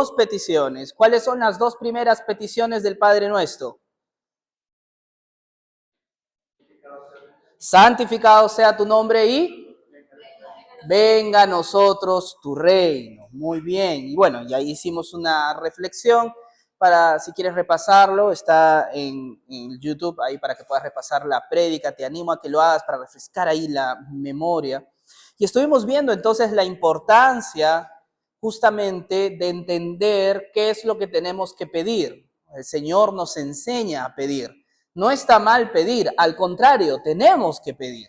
dos peticiones. ¿Cuáles son las dos primeras peticiones del Padre Nuestro? Santificado sea tu nombre y venga a nosotros tu reino. Muy bien. Y bueno, ya hicimos una reflexión. Para, si quieres repasarlo, está en YouTube, ahí para que puedas repasar la prédica. Te animo a que lo hagas para refrescar ahí la memoria. Y estuvimos viendo entonces la importancia justamente de entender qué es lo que tenemos que pedir. El Señor nos enseña a pedir. No está mal pedir, al contrario, tenemos que pedir.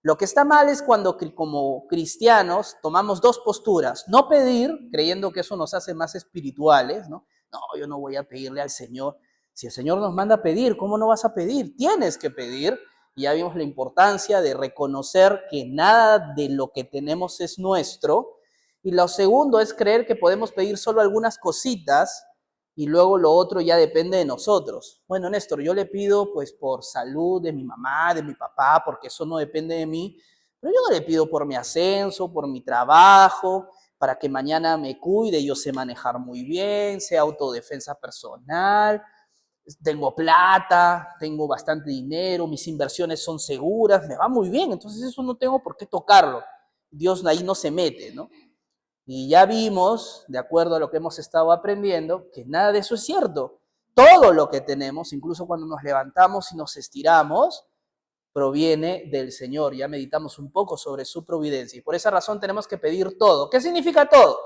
Lo que está mal es cuando como cristianos tomamos dos posturas. No pedir, creyendo que eso nos hace más espirituales, ¿no? No, yo no voy a pedirle al Señor. Si el Señor nos manda a pedir, ¿cómo no vas a pedir? Tienes que pedir. Y ya vimos la importancia de reconocer que nada de lo que tenemos es nuestro. Y lo segundo es creer que podemos pedir solo algunas cositas y luego lo otro ya depende de nosotros. Bueno, Néstor, yo le pido pues por salud de mi mamá, de mi papá, porque eso no depende de mí, pero yo no le pido por mi ascenso, por mi trabajo, para que mañana me cuide, yo sé manejar muy bien, sé autodefensa personal, tengo plata, tengo bastante dinero, mis inversiones son seguras, me va muy bien, entonces eso no tengo por qué tocarlo. Dios ahí no se mete, ¿no? Y ya vimos, de acuerdo a lo que hemos estado aprendiendo, que nada de eso es cierto. Todo lo que tenemos, incluso cuando nos levantamos y nos estiramos, proviene del Señor. Ya meditamos un poco sobre su providencia. Y por esa razón tenemos que pedir todo. ¿Qué significa todo?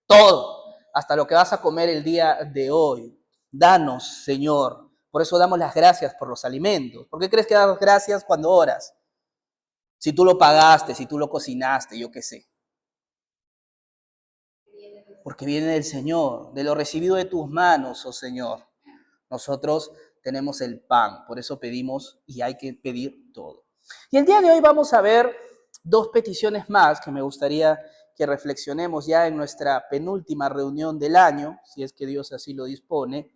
Todo. Hasta lo que vas a comer el día de hoy. Danos, Señor. Por eso damos las gracias por los alimentos. ¿Por qué crees que das gracias cuando oras? Si tú lo pagaste, si tú lo cocinaste, yo qué sé. Porque viene del Señor, de lo recibido de tus manos, oh Señor. Nosotros tenemos el pan, por eso pedimos y hay que pedir todo. Y el día de hoy vamos a ver dos peticiones más que me gustaría que reflexionemos ya en nuestra penúltima reunión del año, si es que Dios así lo dispone,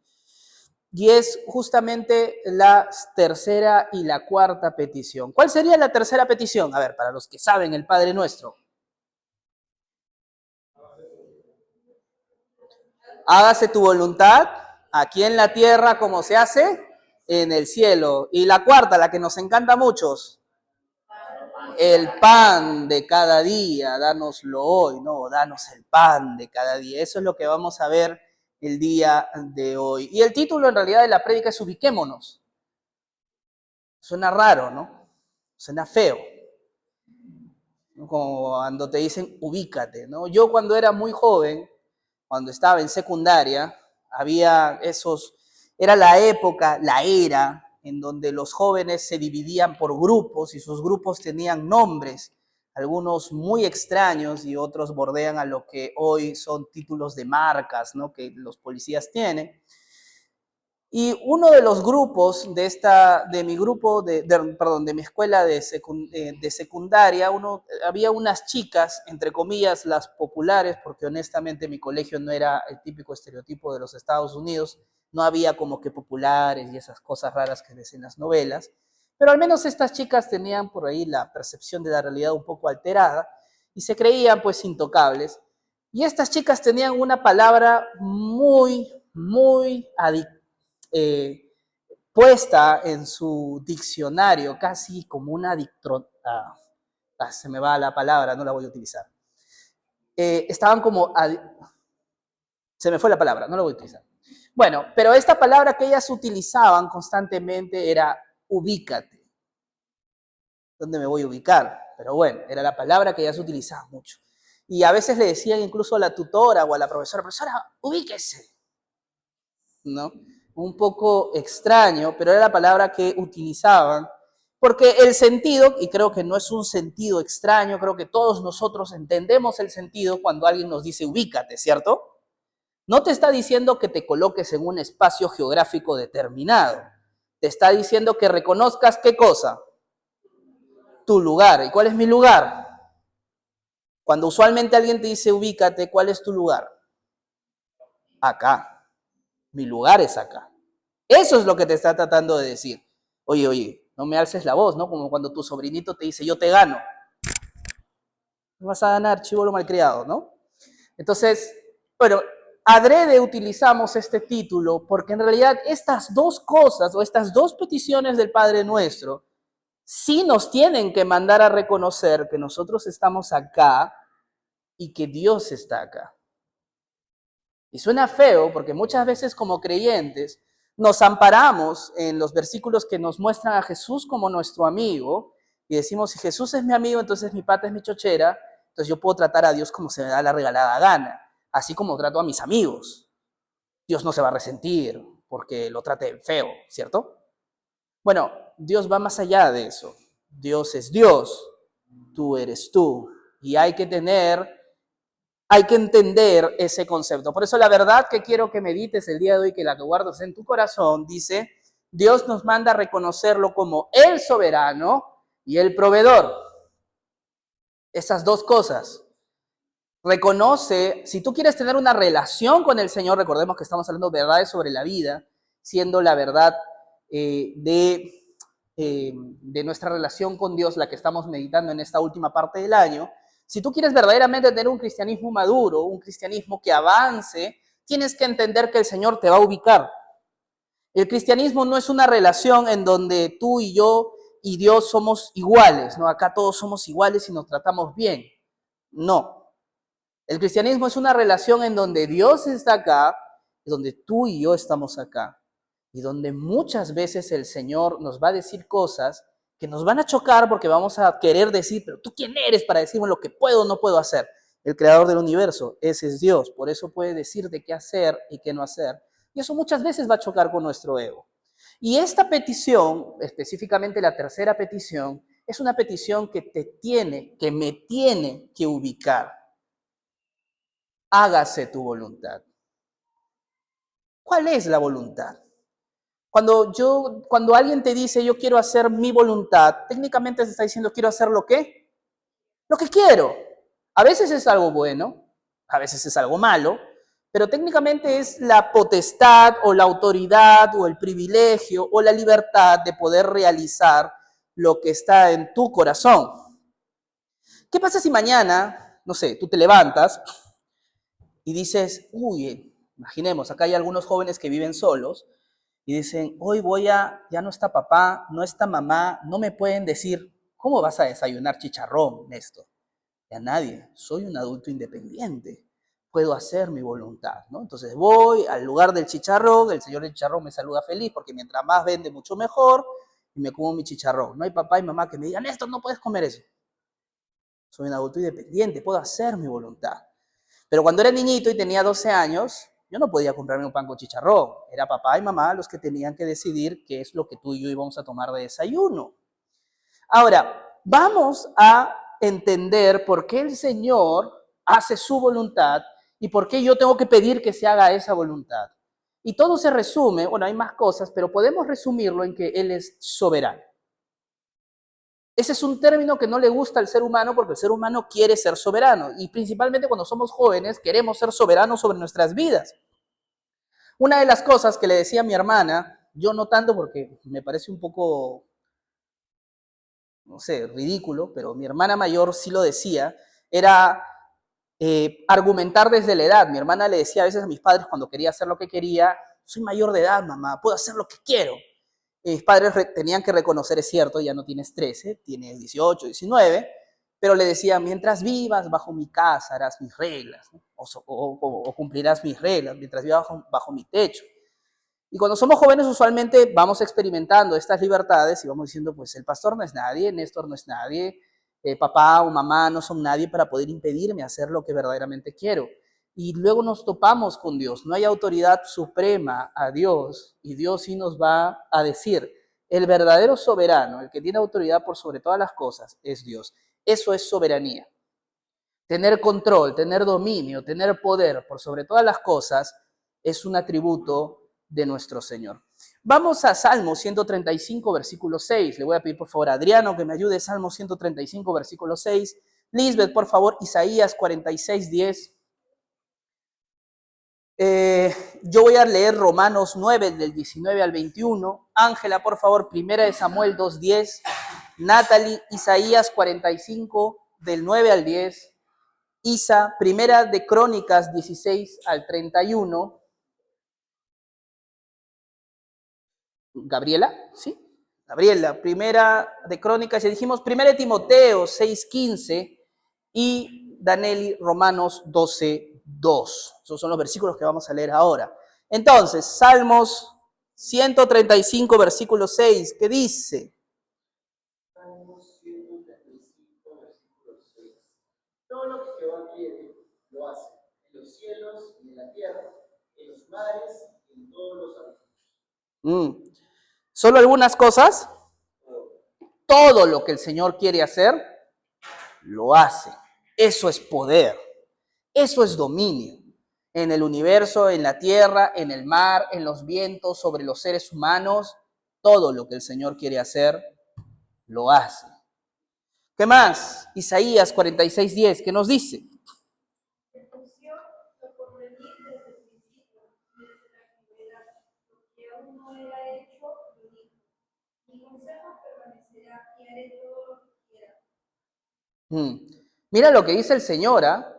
y es justamente la tercera y la cuarta petición. ¿Cuál sería la tercera petición? A ver, para los que saben el Padre Nuestro. Hágase tu voluntad aquí en la tierra como se hace en el cielo. Y la cuarta, la que nos encanta a muchos, el pan de cada día, dánoslo hoy, no, danos el pan de cada día. Eso es lo que vamos a ver el día de hoy. Y el título en realidad de la prédica es Ubiquémonos. Suena raro, ¿no? Suena feo. Como cuando te dicen ubícate, ¿no? Yo cuando era muy joven, cuando estaba en secundaria, había era la época, la era, en donde los jóvenes se dividían por grupos y sus grupos tenían nombres, algunos muy extraños y otros bordean a lo que hoy son títulos de marcas, ¿no? Que los policías tienen. Y uno de los grupos de mi grupo, de mi escuela de secundaria, había unas chicas, entre comillas, las populares, porque honestamente mi colegio no era el típico estereotipo de los Estados Unidos, no había como que populares y esas cosas raras que ves en las novelas, pero al menos estas chicas tenían por ahí la percepción de la realidad un poco alterada y se creían pues intocables. Y estas chicas tenían una palabra muy, muy puesta en su diccionario, casi como una se me va la palabra, no la voy a utilizar. Estaban como, se me fue la palabra, no la voy a utilizar. Bueno, pero esta palabra que ellas utilizaban constantemente era ubícate. ¿Dónde me voy a ubicar? Pero bueno, era la palabra que ellas utilizaban mucho. Y a veces le decían incluso a la tutora o a la profesora, ubíquese, ¿no? Un poco extraño, pero era la palabra que utilizaban, porque el sentido, y creo que no es un sentido extraño, creo que todos nosotros entendemos el sentido cuando alguien nos dice ubícate, ¿cierto? No te está diciendo que te coloques en un espacio geográfico determinado, te está diciendo que reconozcas ¿qué cosa? Tu lugar. ¿Y cuál es mi lugar? Cuando usualmente alguien te dice ubícate, ¿cuál es tu lugar? Acá. Mi lugar es acá. Eso es lo que te está tratando de decir. Oye, no me alces la voz, ¿no? Como cuando tu sobrinito te dice, yo te gano. No vas a ganar, chibolo malcriado, ¿no? Entonces, bueno, adrede utilizamos este título porque en realidad estas dos cosas o estas dos peticiones del Padre Nuestro sí nos tienen que mandar a reconocer que nosotros estamos acá y que Dios está acá. Y suena feo porque muchas veces como creyentes nos amparamos en los versículos que nos muestran a Jesús como nuestro amigo y decimos, si Jesús es mi amigo, entonces mi pata es mi chochera, entonces yo puedo tratar a Dios como se me da la regalada gana, así como trato a mis amigos. Dios no se va a resentir porque lo trate feo, ¿cierto? Bueno, Dios va más allá de eso. Dios es Dios, tú eres tú. Y hay que entender ese concepto. Por eso la verdad que quiero que medites el día de hoy, que la que guardas en tu corazón, dice, Dios nos manda a reconocerlo como el soberano y el proveedor. Esas dos cosas. Reconoce, si tú quieres tener una relación con el Señor, recordemos que estamos hablando de verdades sobre la vida, siendo la verdad de nuestra relación con Dios la que estamos meditando en esta última parte del año. Si tú quieres verdaderamente tener un cristianismo maduro, un cristianismo que avance, tienes que entender que el Señor te va a ubicar. El cristianismo no es una relación en donde tú y yo y Dios somos iguales, ¿no? Acá todos somos iguales y nos tratamos bien. No. El cristianismo es una relación en donde Dios está acá, donde tú y yo estamos acá, y donde muchas veces el Señor nos va a decir cosas que nos van a chocar porque vamos a querer decir, pero ¿tú quién eres para decirme lo que puedo o no puedo hacer? El creador del universo, ese es Dios, por eso puede decirte qué hacer y qué no hacer. Y eso muchas veces va a chocar con nuestro ego. Y esta petición, específicamente la tercera petición, es una petición que me tiene que ubicar. Hágase tu voluntad. ¿Cuál es la voluntad? Cuando alguien te dice yo quiero hacer mi voluntad, técnicamente se está diciendo quiero hacer lo que quiero. A veces es algo bueno, a veces es algo malo, pero técnicamente es la potestad o la autoridad o el privilegio o la libertad de poder realizar lo que está en tu corazón. ¿Qué pasa si mañana, no sé, tú te levantas y dices, uy, imaginemos, acá hay algunos jóvenes que viven solos y dicen, hoy ya no está papá, no está mamá, no me pueden decir, ¿cómo vas a desayunar chicharrón, Néstor? Y a nadie, soy un adulto independiente, puedo hacer mi voluntad, ¿no? Entonces voy al lugar del chicharrón, el señor del chicharrón me saluda feliz porque mientras más vende, mucho mejor, y me como mi chicharrón. No hay papá y mamá que me digan, Néstor, no puedes comer eso. Soy un adulto independiente, puedo hacer mi voluntad. Pero cuando era niñito y tenía 12 años, yo no podía comprarme un pan con chicharrón. Era papá y mamá los que tenían que decidir qué es lo que tú y yo íbamos a tomar de desayuno. Ahora, vamos a entender por qué el Señor hace su voluntad y por qué yo tengo que pedir que se haga esa voluntad. Y todo se resume, bueno, hay más cosas, pero podemos resumirlo en que Él es soberano. Ese es un término que no le gusta al ser humano porque el ser humano quiere ser soberano y principalmente cuando somos jóvenes queremos ser soberanos sobre nuestras vidas. Una de las cosas que le decía a mi hermana, yo no tanto porque me parece un poco, no sé, ridículo, pero mi hermana mayor sí lo decía, era argumentar desde la edad. Mi hermana le decía a veces a mis padres cuando quería hacer lo que quería, soy mayor de edad, mamá, puedo hacer lo que quiero. Mis padres tenían que reconocer, es cierto, ya no tienes 13, tienes 18, 19, pero le decía, mientras vivas bajo mi casa harás mis reglas, ¿no? o cumplirás mis reglas, mientras vivas bajo mi techo. Y cuando somos jóvenes usualmente vamos experimentando estas libertades y vamos diciendo, pues el pastor no es nadie, Néstor no es nadie, papá o mamá no son nadie para poder impedirme hacer lo que verdaderamente quiero. Y luego nos topamos con Dios. No hay autoridad suprema a Dios y Dios sí nos va a decir, el verdadero soberano, el que tiene autoridad por sobre todas las cosas, es Dios. Eso es soberanía. Tener control, tener dominio, tener poder por sobre todas las cosas es un atributo de nuestro Señor. Vamos a Salmo 135, versículo 6. Le voy a pedir por favor a Adriano que me ayude. Salmo 135, versículo 6. Lisbeth, por favor, Isaías 46, 10. Yo voy a leer Romanos 9, del 19 al 21. Ángela, por favor, 1 Samuel 2, 10. Natalie, Isaías 45, del 9 al 10. Isa, Primera de Crónicas 16 al 31. Gabriela, ¿sí? Gabriela, Primera de Crónicas, ya dijimos, Primera de Timoteo 6:15 y Danelli Romanos 12:2. Esos son los versículos que vamos a leer ahora. Entonces, Salmos 135, versículo 6, ¿qué dice? Salmos 135, versículo 6. Todo lo que Jehová quiere, lo hace, en los cielos y en la tierra, en los mares y en todos los abismos. ¿Solo algunas cosas? Todo lo que el Señor quiere hacer, lo hace. Eso es poder. Eso es dominio. En el universo, en la tierra, en el mar, en los vientos, sobre los seres humanos, todo lo que el Señor quiere hacer, lo hace. ¿Qué más? Isaías 46:10, ¿qué nos dice? Mira lo que dice el Señor, ¿ah?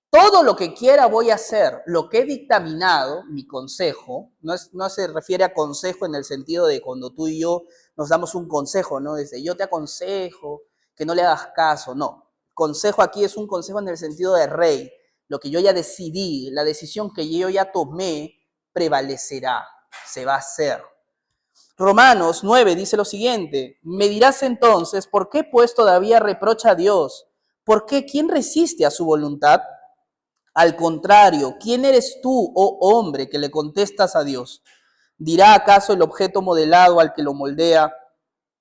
Todo lo que quiera voy a hacer, lo que he dictaminado, mi consejo, no se refiere a consejo en el sentido de cuando tú y yo nos damos un consejo, ¿no? Desde yo te aconsejo que no le hagas caso, no. Consejo aquí es un consejo en el sentido de rey. Lo que yo ya decidí, la decisión que yo ya tomé, prevalecerá, se va a hacer. Romanos 9 dice lo siguiente, me dirás entonces, ¿por qué pues todavía reprocha a Dios? ¿Por qué? ¿Quién resiste a su voluntad? Al contrario, ¿quién eres tú, oh hombre, que le contestas a Dios? ¿Dirá acaso el objeto modelado al que lo moldea,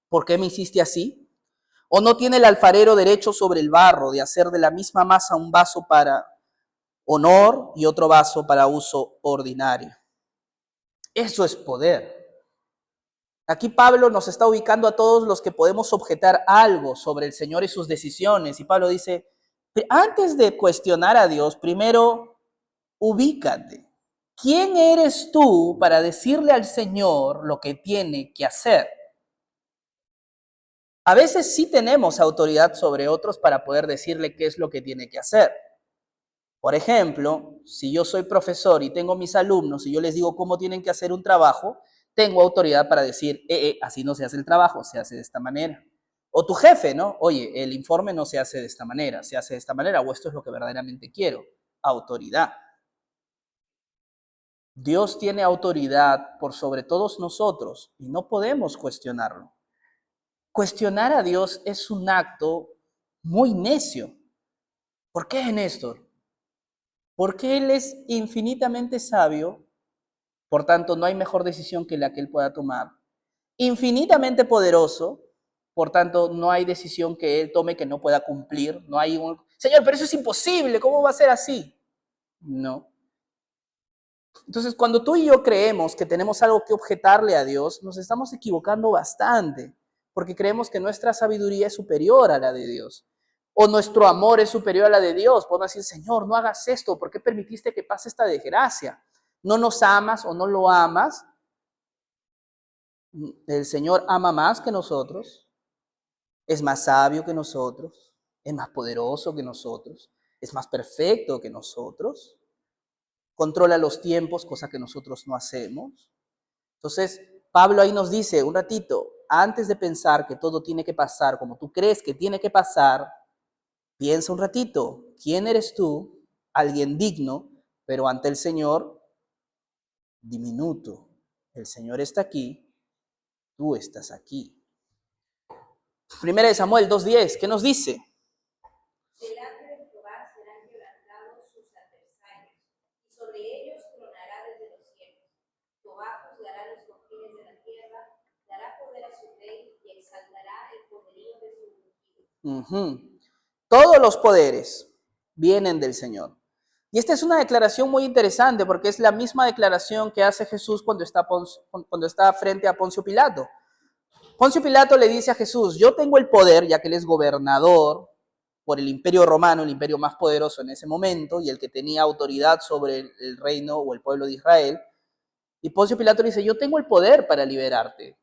¿por qué me hiciste así? ¿O no tiene el alfarero derecho sobre el barro de hacer de la misma masa un vaso para honor y otro vaso para uso ordinario? Eso es poder. Aquí Pablo nos está ubicando a todos los que podemos objetar algo sobre el Señor y sus decisiones. Y Pablo dice, antes de cuestionar a Dios, primero ubícate. ¿Quién eres tú para decirle al Señor lo que tiene que hacer? A veces sí tenemos autoridad sobre otros para poder decirle qué es lo que tiene que hacer. Por ejemplo, si yo soy profesor y tengo mis alumnos y yo les digo cómo tienen que hacer un trabajo, tengo autoridad para decir, así no se hace el trabajo, se hace de esta manera. O tu jefe, ¿no? Oye, el informe no se hace de esta manera, se hace de esta manera, o esto es lo que verdaderamente quiero. Autoridad. Dios tiene autoridad por sobre todos nosotros y no podemos cuestionarlo. Cuestionar a Dios es un acto muy necio. ¿Por qué, Néstor? Porque Él es infinitamente sabio, por tanto no hay mejor decisión que la que Él pueda tomar. Infinitamente poderoso, por tanto no hay decisión que Él tome que no pueda cumplir. No hay un, Señor, pero eso es imposible, ¿cómo va a ser así? No. Entonces, cuando tú y yo creemos que tenemos algo que objetarle a Dios, nos estamos equivocando bastante, porque creemos que nuestra sabiduría es superior a la de Dios, o nuestro amor es superior a la de Dios. Podemos decir, Señor, no hagas esto, ¿por qué permitiste que pase esta desgracia? ¿No nos amas o no lo amas? El Señor ama más que nosotros, es más sabio que nosotros, es más poderoso que nosotros, es más perfecto que nosotros. Controla los tiempos, cosa que nosotros no hacemos. Entonces, Pablo ahí nos dice, un ratito, antes de pensar que todo tiene que pasar como tú crees que tiene que pasar, piensa un ratito, ¿quién eres tú? Alguien digno, pero ante el Señor, diminuto. El Señor está aquí, tú estás aquí. Primera de Samuel 2:10, ¿qué nos dice? Delante de Jehová serán quebrantados sus adversarios, y sobre ellos tronará desde los cielos. Jehová juzgará los confines de la tierra, dará poder a su rey y exaltará el poderío de su ungido. Todos los poderes vienen del Señor. Y esta es una declaración muy interesante porque es la misma declaración que hace Jesús cuando está frente a Poncio Pilato. Poncio Pilato le dice a Jesús, yo tengo el poder, ya que él es gobernador por el imperio romano, el imperio más poderoso en ese momento, y el que tenía autoridad sobre el reino o el pueblo de Israel. Y Poncio Pilato le dice, yo tengo el poder para liberarte.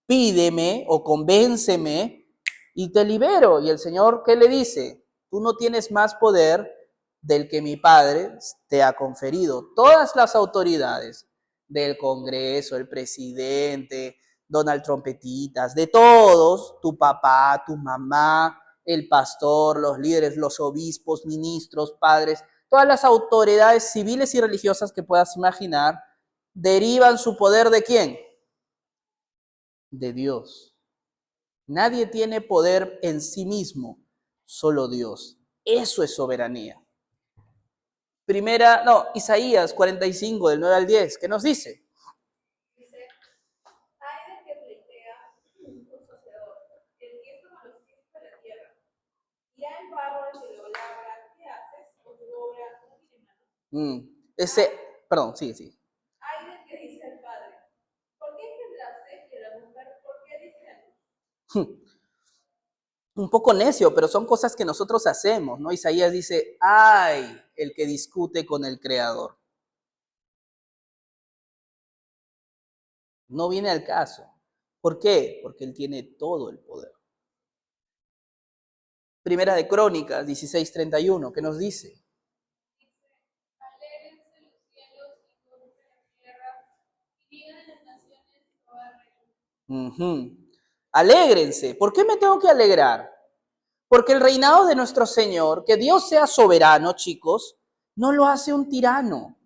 Pídeme o convénceme y te libero. Y el Señor, ¿qué le dice? Tú no tienes más poder del que mi Padre te ha conferido. Todas las autoridades del Congreso, el presidente, Donald Trompetitas, de todos, tu papá, tu mamá, el pastor, los líderes, los obispos, ministros, padres, todas las autoridades civiles y religiosas que puedas imaginar, derivan su poder ¿de quién? De Dios. Nadie tiene poder en sí mismo, solo Dios. Eso es soberanía. Isaías 45, del 9 al 10, ¿qué nos dice? Dice, ay del que pleitea un sacerdote, el que toma los pies de la tierra. Dirá el barro al que lo labra, ¿qué haces? O tu obra no tiene manos. Sí. Ay del que dice al padre, ¿por qué engendraste? Y a la mujer, ¿por qué diste? Un poco necio, pero son cosas que nosotros hacemos, ¿no? Isaías dice, ay, el que discute con el Creador. No viene al caso. ¿Por qué? Porque Él tiene todo el poder. Primera de Crónicas 16:31, ¿qué nos dice? Alégrense los cielos y corre la tierra, y digan las naciones Jehová reina. Alégrense. ¿Por qué me tengo que alegrar? Porque el reinado de nuestro Señor, que Dios sea soberano, chicos, no lo hace un tirano.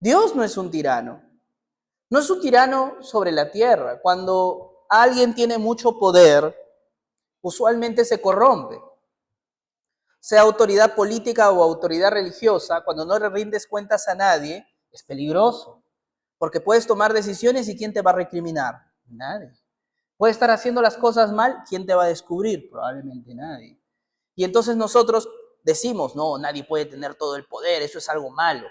Dios no es un tirano. No es un tirano sobre la tierra. Cuando alguien tiene mucho poder, usualmente se corrompe. Sea autoridad política o autoridad religiosa, cuando no le rindes cuentas a nadie, es peligroso. Porque puedes tomar decisiones y ¿quién te va a recriminar? Nadie. Puedes estar haciendo las cosas mal, ¿quién te va a descubrir? Probablemente nadie. Y entonces nosotros decimos, no, nadie puede tener todo el poder, eso es algo malo.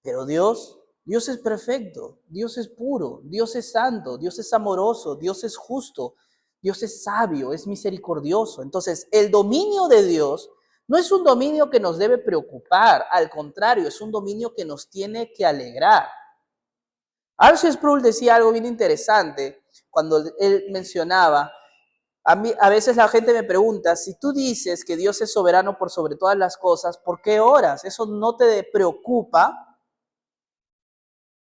Pero Dios es perfecto, Dios es puro, Dios es santo, Dios es amoroso, Dios es justo, Dios es sabio, es misericordioso. Entonces, el dominio de Dios no es un dominio que nos debe preocupar, al contrario, es un dominio que nos tiene que alegrar. R.C. Sproul decía algo bien interesante cuando él mencionaba, a veces la gente me pregunta, si tú dices que Dios es soberano por sobre todas las cosas, ¿por qué oras? ¿Eso no te preocupa?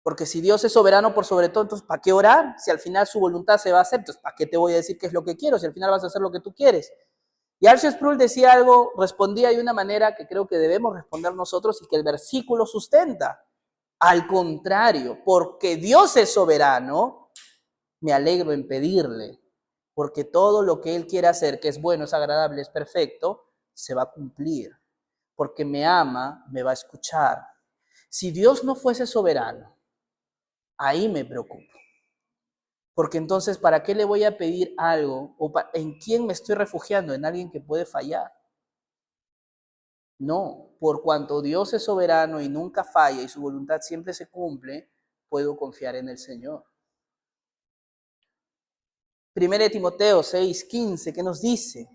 Porque si Dios es soberano por sobre todo, entonces ¿para qué orar? Si al final su voluntad se va a hacer, entonces ¿para qué te voy a decir qué es lo que quiero? Si al final vas a hacer lo que tú quieres. Y R.C. Sproul decía algo, respondía de una manera que creo que debemos responder nosotros y que el versículo sustenta. Al contrario, porque Dios es soberano, me alegro en pedirle, porque todo lo que Él quiere hacer, que es bueno, es agradable, es perfecto, se va a cumplir. Porque me ama, me va a escuchar. Si Dios no fuese soberano, ahí me preocupo. Porque entonces, ¿para qué le voy a pedir algo? ¿O en quién me estoy refugiando? ¿En alguien que puede fallar? No, por cuanto Dios es soberano y nunca falla y su voluntad siempre se cumple, puedo confiar en el Señor. 1 Timoteo 6:15, ¿qué nos dice?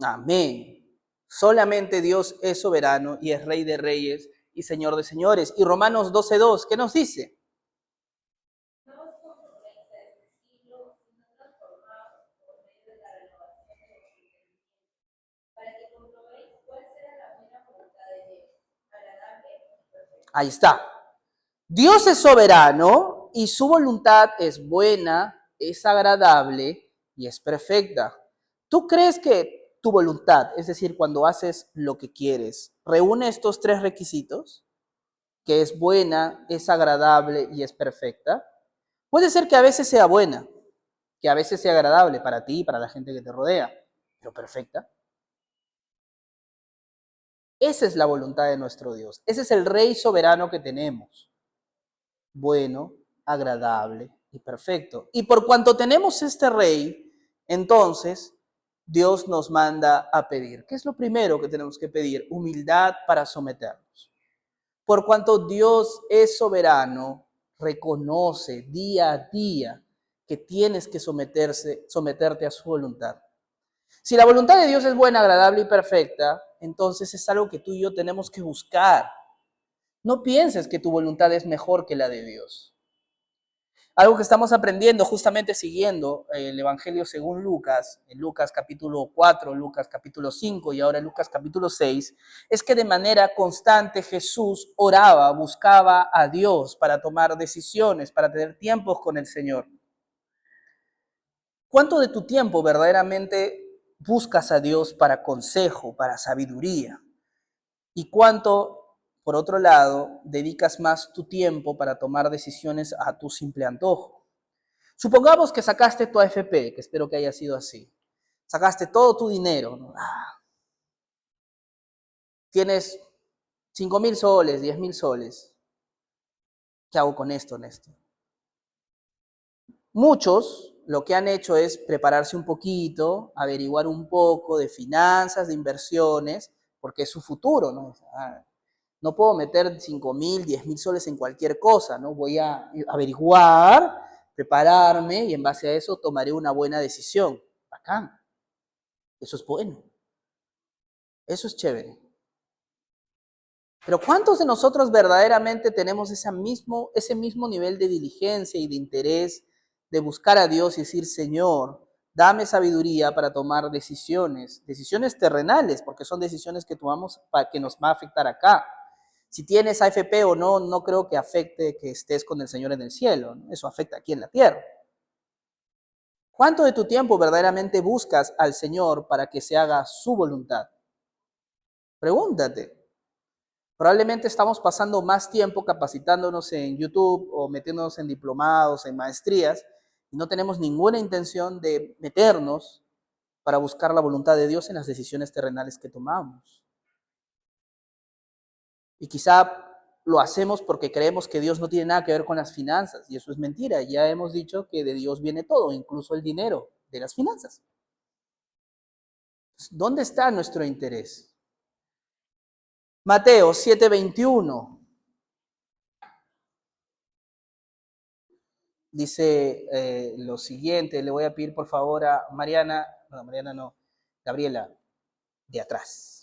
Amén. Solamente Dios es soberano y es Rey de reyes y Señor de señores. Y Romanos 12:2, ¿qué nos dice? No os conforméis a este siglo, sino transformaos por medio de la renovación de vuestro entendimiento, para que comprobéis cuál será la buena voluntad de Dios, agradable y perfecta. Ahí está. Dios es soberano y su voluntad es buena, es agradable y es perfecta. ¿Tú crees que tu voluntad, es decir, cuando haces lo que quieres, reúne estos tres requisitos? Que es buena, es agradable y es perfecta. Puede ser que a veces sea buena, que a veces sea agradable para ti y para la gente que te rodea, pero perfecta. Esa es la voluntad de nuestro Dios. Ese es el Rey soberano que tenemos. Bueno, agradable y perfecto. Y por cuanto tenemos este Rey, entonces Dios nos manda a pedir. ¿Qué es lo primero que tenemos que pedir? Humildad para someternos. Por cuanto Dios es soberano, reconoce día a día que tienes que someterte a su voluntad. Si la voluntad de Dios es buena, agradable y perfecta, entonces es algo que tú y yo tenemos que buscar. No pienses que tu voluntad es mejor que la de Dios. Algo que estamos aprendiendo justamente siguiendo el Evangelio según Lucas, en Lucas capítulo 4, Lucas capítulo 5 y ahora Lucas capítulo 6, es que de manera constante Jesús oraba, buscaba a Dios para tomar decisiones, para tener tiempos con el Señor. ¿Cuánto de tu tiempo verdaderamente buscas a Dios para consejo, para sabiduría? ¿Y cuánto, por otro lado, dedicas más tu tiempo para tomar decisiones a tu simple antojo? Supongamos que sacaste tu AFP, que espero que haya sido así. Sacaste todo tu dinero, ¿no? Tienes 5.000 soles, 10.000 soles. ¿Qué hago con esto, Néstor? Muchos lo que han hecho es prepararse un poquito, averiguar un poco de finanzas, de inversiones, porque es su futuro, ¿no? No puedo meter 5.000, 10.000 soles en cualquier cosa, ¿no? Voy a averiguar, prepararme y en base a eso tomaré una buena decisión. Bacán. Eso es bueno. Eso es chévere. Pero ¿cuántos de nosotros verdaderamente tenemos ese mismo nivel de diligencia y de interés de buscar a Dios y decir, Señor, dame sabiduría para tomar decisiones terrenales, porque son decisiones que tomamos para que nos va a afectar acá? Si tienes AFP o no, no creo que afecte que estés con el Señor en el cielo, ¿no? Eso afecta aquí en la tierra. ¿Cuánto de tu tiempo verdaderamente buscas al Señor para que se haga su voluntad? Pregúntate. Probablemente estamos pasando más tiempo capacitándonos en YouTube o metiéndonos en diplomados, en maestrías, y no tenemos ninguna intención de meternos para buscar la voluntad de Dios en las decisiones terrenales que tomamos. Y quizá lo hacemos porque creemos que Dios no tiene nada que ver con las finanzas, y eso es mentira. Ya hemos dicho que de Dios viene todo, incluso el dinero de las finanzas. ¿Dónde está nuestro interés? Mateo 7:21 dice lo siguiente. Le voy a pedir por favor a Gabriela, de atrás.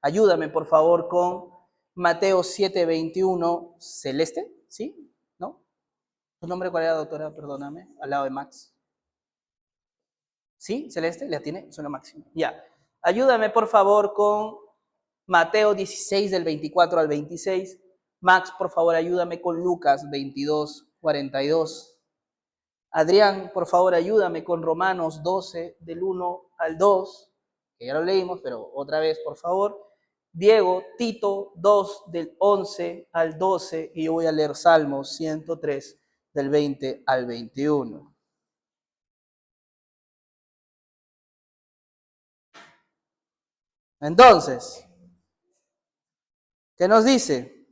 Ayúdame por favor con Mateo 7:21, Celeste, ¿sí? ¿No? ¿Tu nombre cuál era, doctora? Perdóname, al lado de Max. ¿Sí? ¿Celeste? ¿Le atiene? Suena máximo. Ya. Ayúdame por favor con Mateo 16 del 24 al 26. Max, por favor, ayúdame con Lucas 22:42. Adrián, por favor, ayúdame con Romanos 12 del 1 al 2, que ya lo leímos, pero otra vez, por favor. Diego, Tito 2 del 11 al 12 y yo voy a leer Salmos 103 del 20 al 21. Entonces, ¿qué nos dice?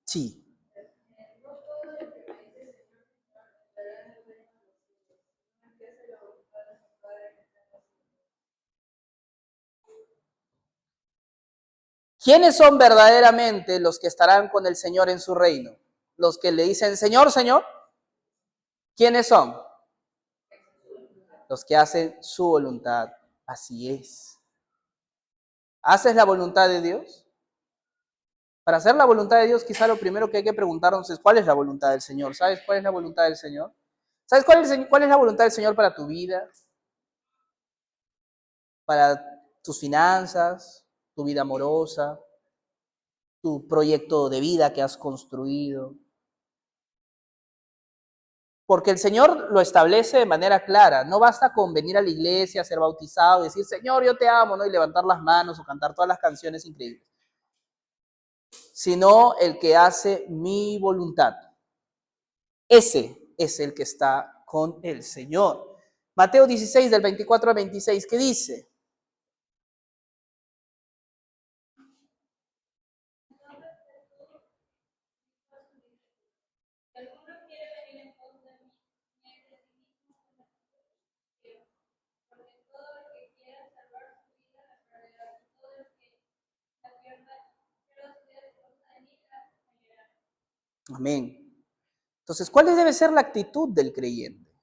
Sí. ¿Quiénes son verdaderamente los que estarán con el Señor en su reino? Los que le dicen, Señor, Señor. ¿Quiénes son? Los que hacen su voluntad. Así es. ¿Haces la voluntad de Dios? Para hacer la voluntad de Dios, quizá lo primero que hay que preguntarnos es ¿cuál es la voluntad del Señor? ¿Sabes cuál es la voluntad del Señor? ¿Sabes cuál es la voluntad del Señor para tu vida? Para tus finanzas, tu vida amorosa, tu proyecto de vida que has construido. Porque el Señor lo establece de manera clara. No basta con venir a la iglesia, ser bautizado y decir, Señor, yo te amo, ¿no? Y levantar las manos o cantar todas las canciones increíbles. Sino el que hace mi voluntad. Ese es el que está con el Señor. Mateo 16, del 24 al 26, ¿qué dice? Amén. Entonces, ¿cuál debe ser la actitud del creyente?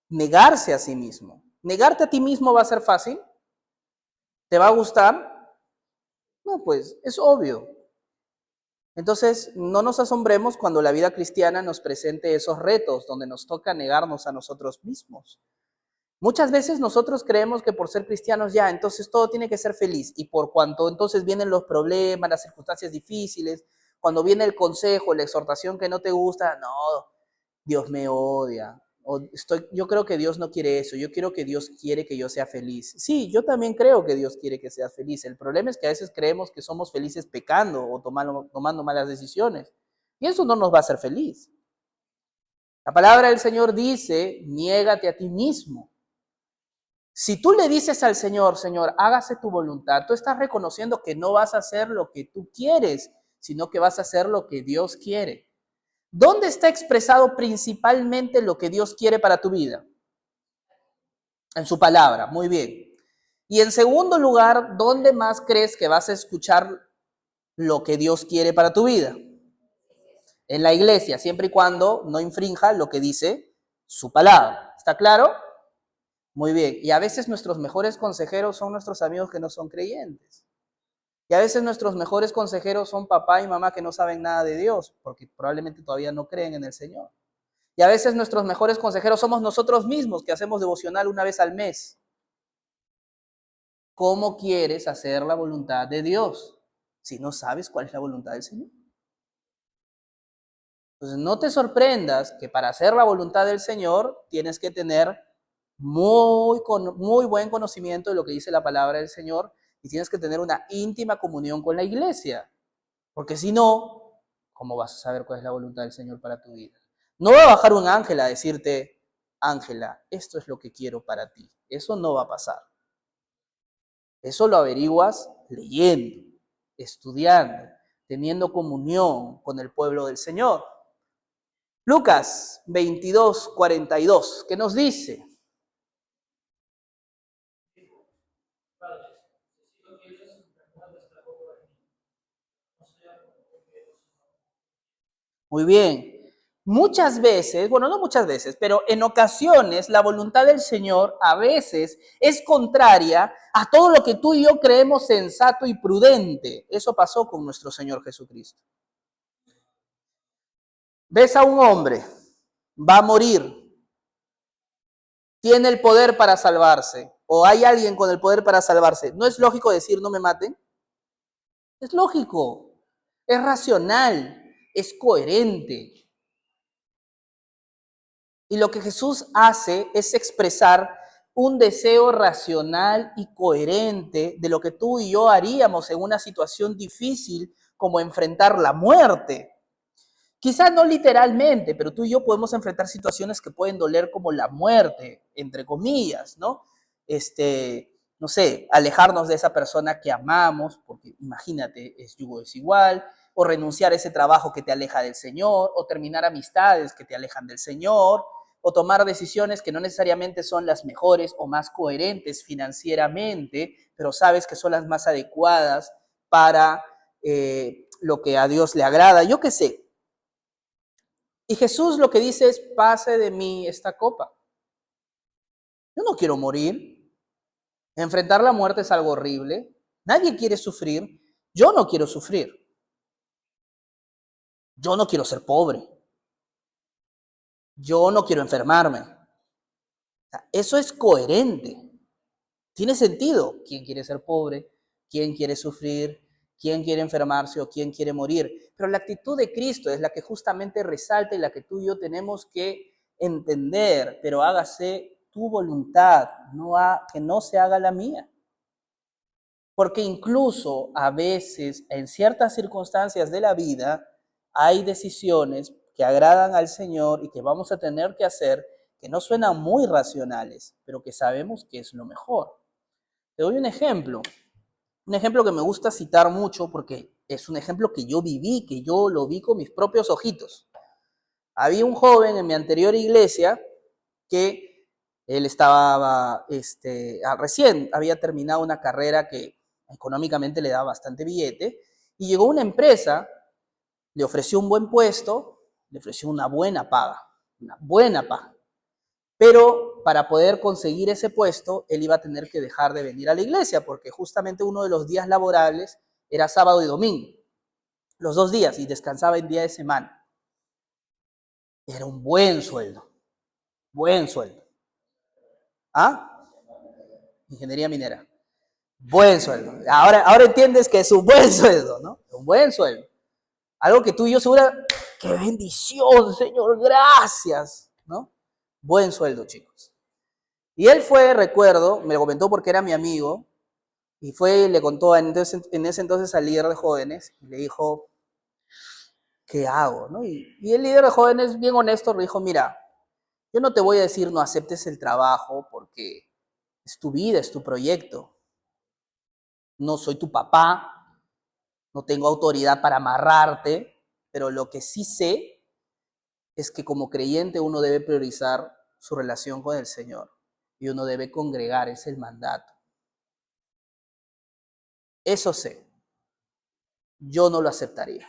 Negarse a sí mismo. ¿Negarte a ti mismo va a ser fácil? ¿Te va a gustar? No, pues es obvio. Entonces, no nos asombremos cuando la vida cristiana nos presente esos retos donde nos toca negarnos a nosotros mismos. Muchas veces nosotros creemos que por ser cristianos ya, entonces todo tiene que ser feliz. Y por cuanto entonces vienen los problemas, las circunstancias difíciles, cuando viene el consejo, la exhortación que no te gusta, no, Dios me odia. Yo creo que Dios no quiere eso, yo quiero que Dios quiere que yo sea feliz. Sí, yo también creo que Dios quiere que seas feliz. El problema es que a veces creemos que somos felices pecando o tomando malas decisiones. Y eso no nos va a hacer feliz. La palabra del Señor dice, niégate a ti mismo. Si tú le dices al Señor, Señor, hágase tu voluntad, tú estás reconociendo que no vas a hacer lo que tú quieres, sino que vas a hacer lo que Dios quiere. ¿Dónde está expresado principalmente lo que Dios quiere para tu vida? En su palabra, muy bien. Y en segundo lugar, ¿dónde más crees que vas a escuchar lo que Dios quiere para tu vida? En la iglesia, siempre y cuando no infrinja lo que dice su palabra. ¿Está claro? Muy bien. Y a veces nuestros mejores consejeros son nuestros amigos que no son creyentes. Y a veces nuestros mejores consejeros son papá y mamá que no saben nada de Dios, porque probablemente todavía no creen en el Señor. Y a veces nuestros mejores consejeros somos nosotros mismos, que hacemos devocional una vez al mes. ¿Cómo quieres hacer la voluntad de Dios si no sabes cuál es la voluntad del Señor? Entonces no te sorprendas que para hacer la voluntad del Señor tienes que tener muy buen conocimiento de lo que dice la palabra del Señor y tienes que tener una íntima comunión con la iglesia. Porque si no, ¿cómo vas a saber cuál es la voluntad del Señor para tu vida? No va a bajar un ángel a decirte, Ángela, esto es lo que quiero para ti. Eso no va a pasar. Eso lo averiguas leyendo, estudiando, teniendo comunión con el pueblo del Señor. Lucas 22:42, ¿qué nos dice? Muy bien. Muchas veces, bueno, no muchas veces, pero en ocasiones la voluntad del Señor a veces es contraria a todo lo que tú y yo creemos sensato y prudente. Eso pasó con nuestro Señor Jesucristo. Ves a un hombre, va a morir, tiene el poder para salvarse, o hay alguien con el poder para salvarse. ¿No es lógico decir no me maten? Es lógico, es racional, es coherente. Y lo que Jesús hace es expresar un deseo racional y coherente de lo que tú y yo haríamos en una situación difícil como enfrentar la muerte. Quizás no literalmente, pero tú y yo podemos enfrentar situaciones que pueden doler como la muerte, entre comillas, ¿no? No sé, alejarnos de esa persona que amamos, porque imagínate, es yugo desigual, o renunciar a ese trabajo que te aleja del Señor, o terminar amistades que te alejan del Señor, o tomar decisiones que no necesariamente son las mejores o más coherentes financieramente, pero sabes que son las más adecuadas para lo que a Dios le agrada. Yo qué sé. Y Jesús lo que dice es, pase de mí esta copa. Yo no quiero morir. Enfrentar la muerte es algo horrible. Nadie quiere sufrir. Yo no quiero sufrir. Yo no quiero ser pobre. Yo no quiero enfermarme. Eso es coherente. Tiene sentido. ¿Quién quiere ser pobre? ¿Quién quiere sufrir? ¿Quién quiere enfermarse o quién quiere morir? Pero la actitud de Cristo es la que justamente resalta y la que tú y yo tenemos que entender. Pero hágase tu voluntad, que no se haga la mía. Porque incluso a veces, en ciertas circunstancias de la vida, hay decisiones que agradan al Señor y que vamos a tener que hacer que no suenan muy racionales, pero que sabemos que es lo mejor. Te doy un ejemplo que me gusta citar mucho porque es un ejemplo que yo viví, que yo lo vi con mis propios ojitos. Había un joven en mi anterior iglesia que él estaba, recién había terminado una carrera que económicamente le daba bastante billete, y llegó una empresa, le ofreció un buen puesto, le ofreció una buena paga, pero para poder conseguir ese puesto, él iba a tener que dejar de venir a la iglesia, porque justamente uno de los días laborables era sábado y domingo. los 2 días y descansaba en día de semana. Era un buen sueldo. Buen sueldo. ¿Ah? Ingeniería minera. Buen sueldo. Ahora entiendes que es un buen sueldo, ¿no? Un buen sueldo. Algo que tú y yo seguro, qué bendición, Señor, gracias, ¿no? Buen sueldo, chicos. Y él fue, recuerdo, me lo comentó porque era mi amigo, y fue y le contó en ese entonces al líder de jóvenes, y le dijo, ¿qué hago? ¿No? Y el líder de jóvenes, bien honesto, le dijo, mira, yo no te voy a decir no aceptes el trabajo porque es tu vida, es tu proyecto. No soy tu papá, no tengo autoridad para amarrarte, pero lo que sí sé es que como creyente uno debe priorizar su relación con el Señor y uno debe congregar, es el mandato. Eso sé, yo no lo aceptaría.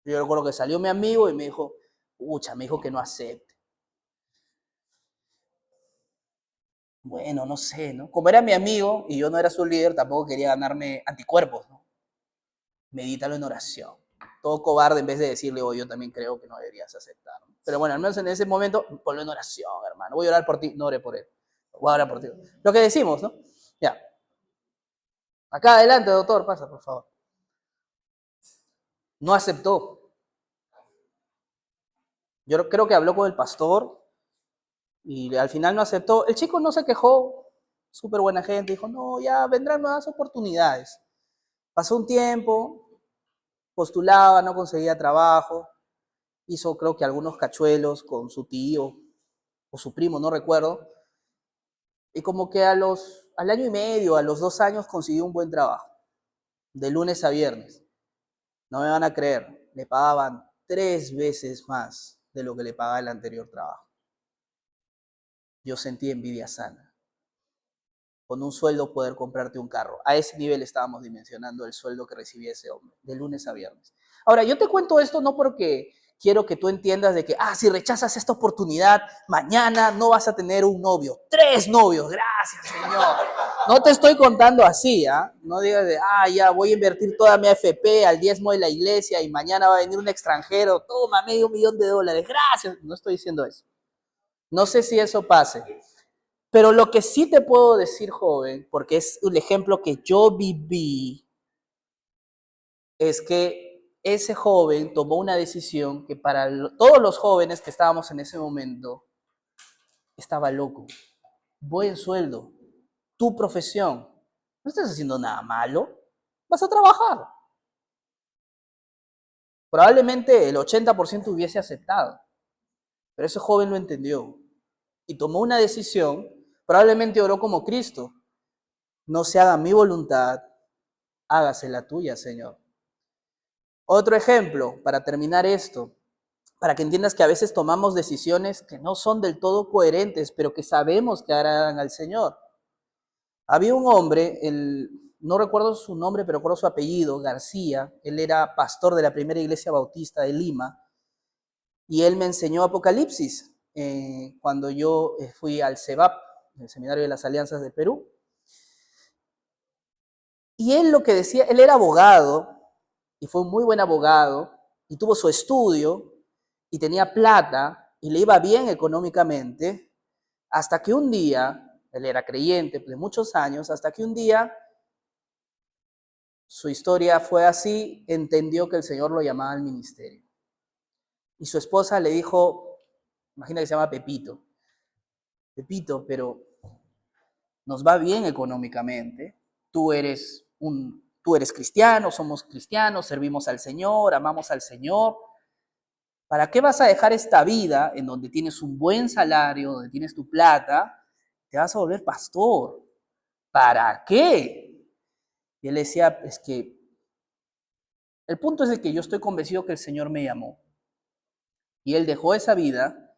Yo recuerdo que salió mi amigo y me dijo, me dijo que no acepte. Bueno, no sé, ¿no? Como era mi amigo y yo no era su líder, tampoco quería ganarme anticuerpos, ¿no? Medítalo en oración. Todo cobarde en vez de decirle, oh, yo también creo que no deberías aceptar. Pero bueno, al menos en ese momento, ponlo en oración, hermano. Voy a orar por ti, no oré por él. Voy a orar por ti. Lo que decimos, ¿no? Ya. Acá adelante, doctor, pasa, por favor. No aceptó. Yo creo que habló con el pastor y al final no aceptó. El chico no se quejó, súper buena gente, dijo, no, ya vendrán nuevas oportunidades. Pasó un tiempo, postulaba, no conseguía trabajo, hizo creo que algunos cachuelos con su tío o su primo, no recuerdo, y como que al año y medio, a los 2 años consiguió un buen trabajo, de lunes a viernes. No me van a creer, le pagaban 3 veces más de lo que le pagaba el anterior trabajo. Yo sentí envidia sana. Con un sueldo poder comprarte un carro. A ese nivel estábamos dimensionando el sueldo que recibía ese hombre, de lunes a viernes. Ahora, yo te cuento esto no porque quiero que tú entiendas de que, si rechazas esta oportunidad, mañana no vas a tener un novio. 3 novios, gracias, Señor. No te estoy contando así, ¿ah? No digas de, ya voy a invertir toda mi AFP al diezmo de la iglesia y mañana va a venir un extranjero, toma $500,000, gracias. No estoy diciendo eso. No sé si eso pase. Pero lo que sí te puedo decir, joven, porque es el ejemplo que yo viví, es que ese joven tomó una decisión que para todos los jóvenes que estábamos en ese momento, estaba loco. Buen sueldo, tu profesión, no estás haciendo nada malo, vas a trabajar. Probablemente el 80% hubiese aceptado, pero ese joven lo entendió y tomó una decisión, probablemente oró como Cristo, no se haga mi voluntad, hágase la tuya, Señor. Otro ejemplo, para terminar esto, para que entiendas que a veces tomamos decisiones que no son del todo coherentes, pero que sabemos que agradan al Señor. Había un hombre, no recuerdo su nombre, pero recuerdo su apellido, García. Él era pastor de la primera iglesia bautista de Lima y él me enseñó Apocalipsis cuando yo fui al CEBAP, el Seminario de las Alianzas de Perú. Y él lo que decía, él era abogado y fue un muy buen abogado y tuvo su estudio y tenía plata y le iba bien económicamente, hasta que un día, él era creyente de muchos años, hasta que un día su historia fue así, entendió que el Señor lo llamaba al ministerio. Y su esposa le dijo, imagina que se llama Pepito, Pepito, pero nos va bien económicamente, tú eres cristiano, somos cristianos, servimos al Señor, amamos al Señor. ¿Para qué vas a dejar esta vida en donde tienes un buen salario, donde tienes tu plata? Te vas a volver pastor. ¿Para qué? Y él decía, es que el punto es de que yo estoy convencido que el Señor me llamó. Y él dejó esa vida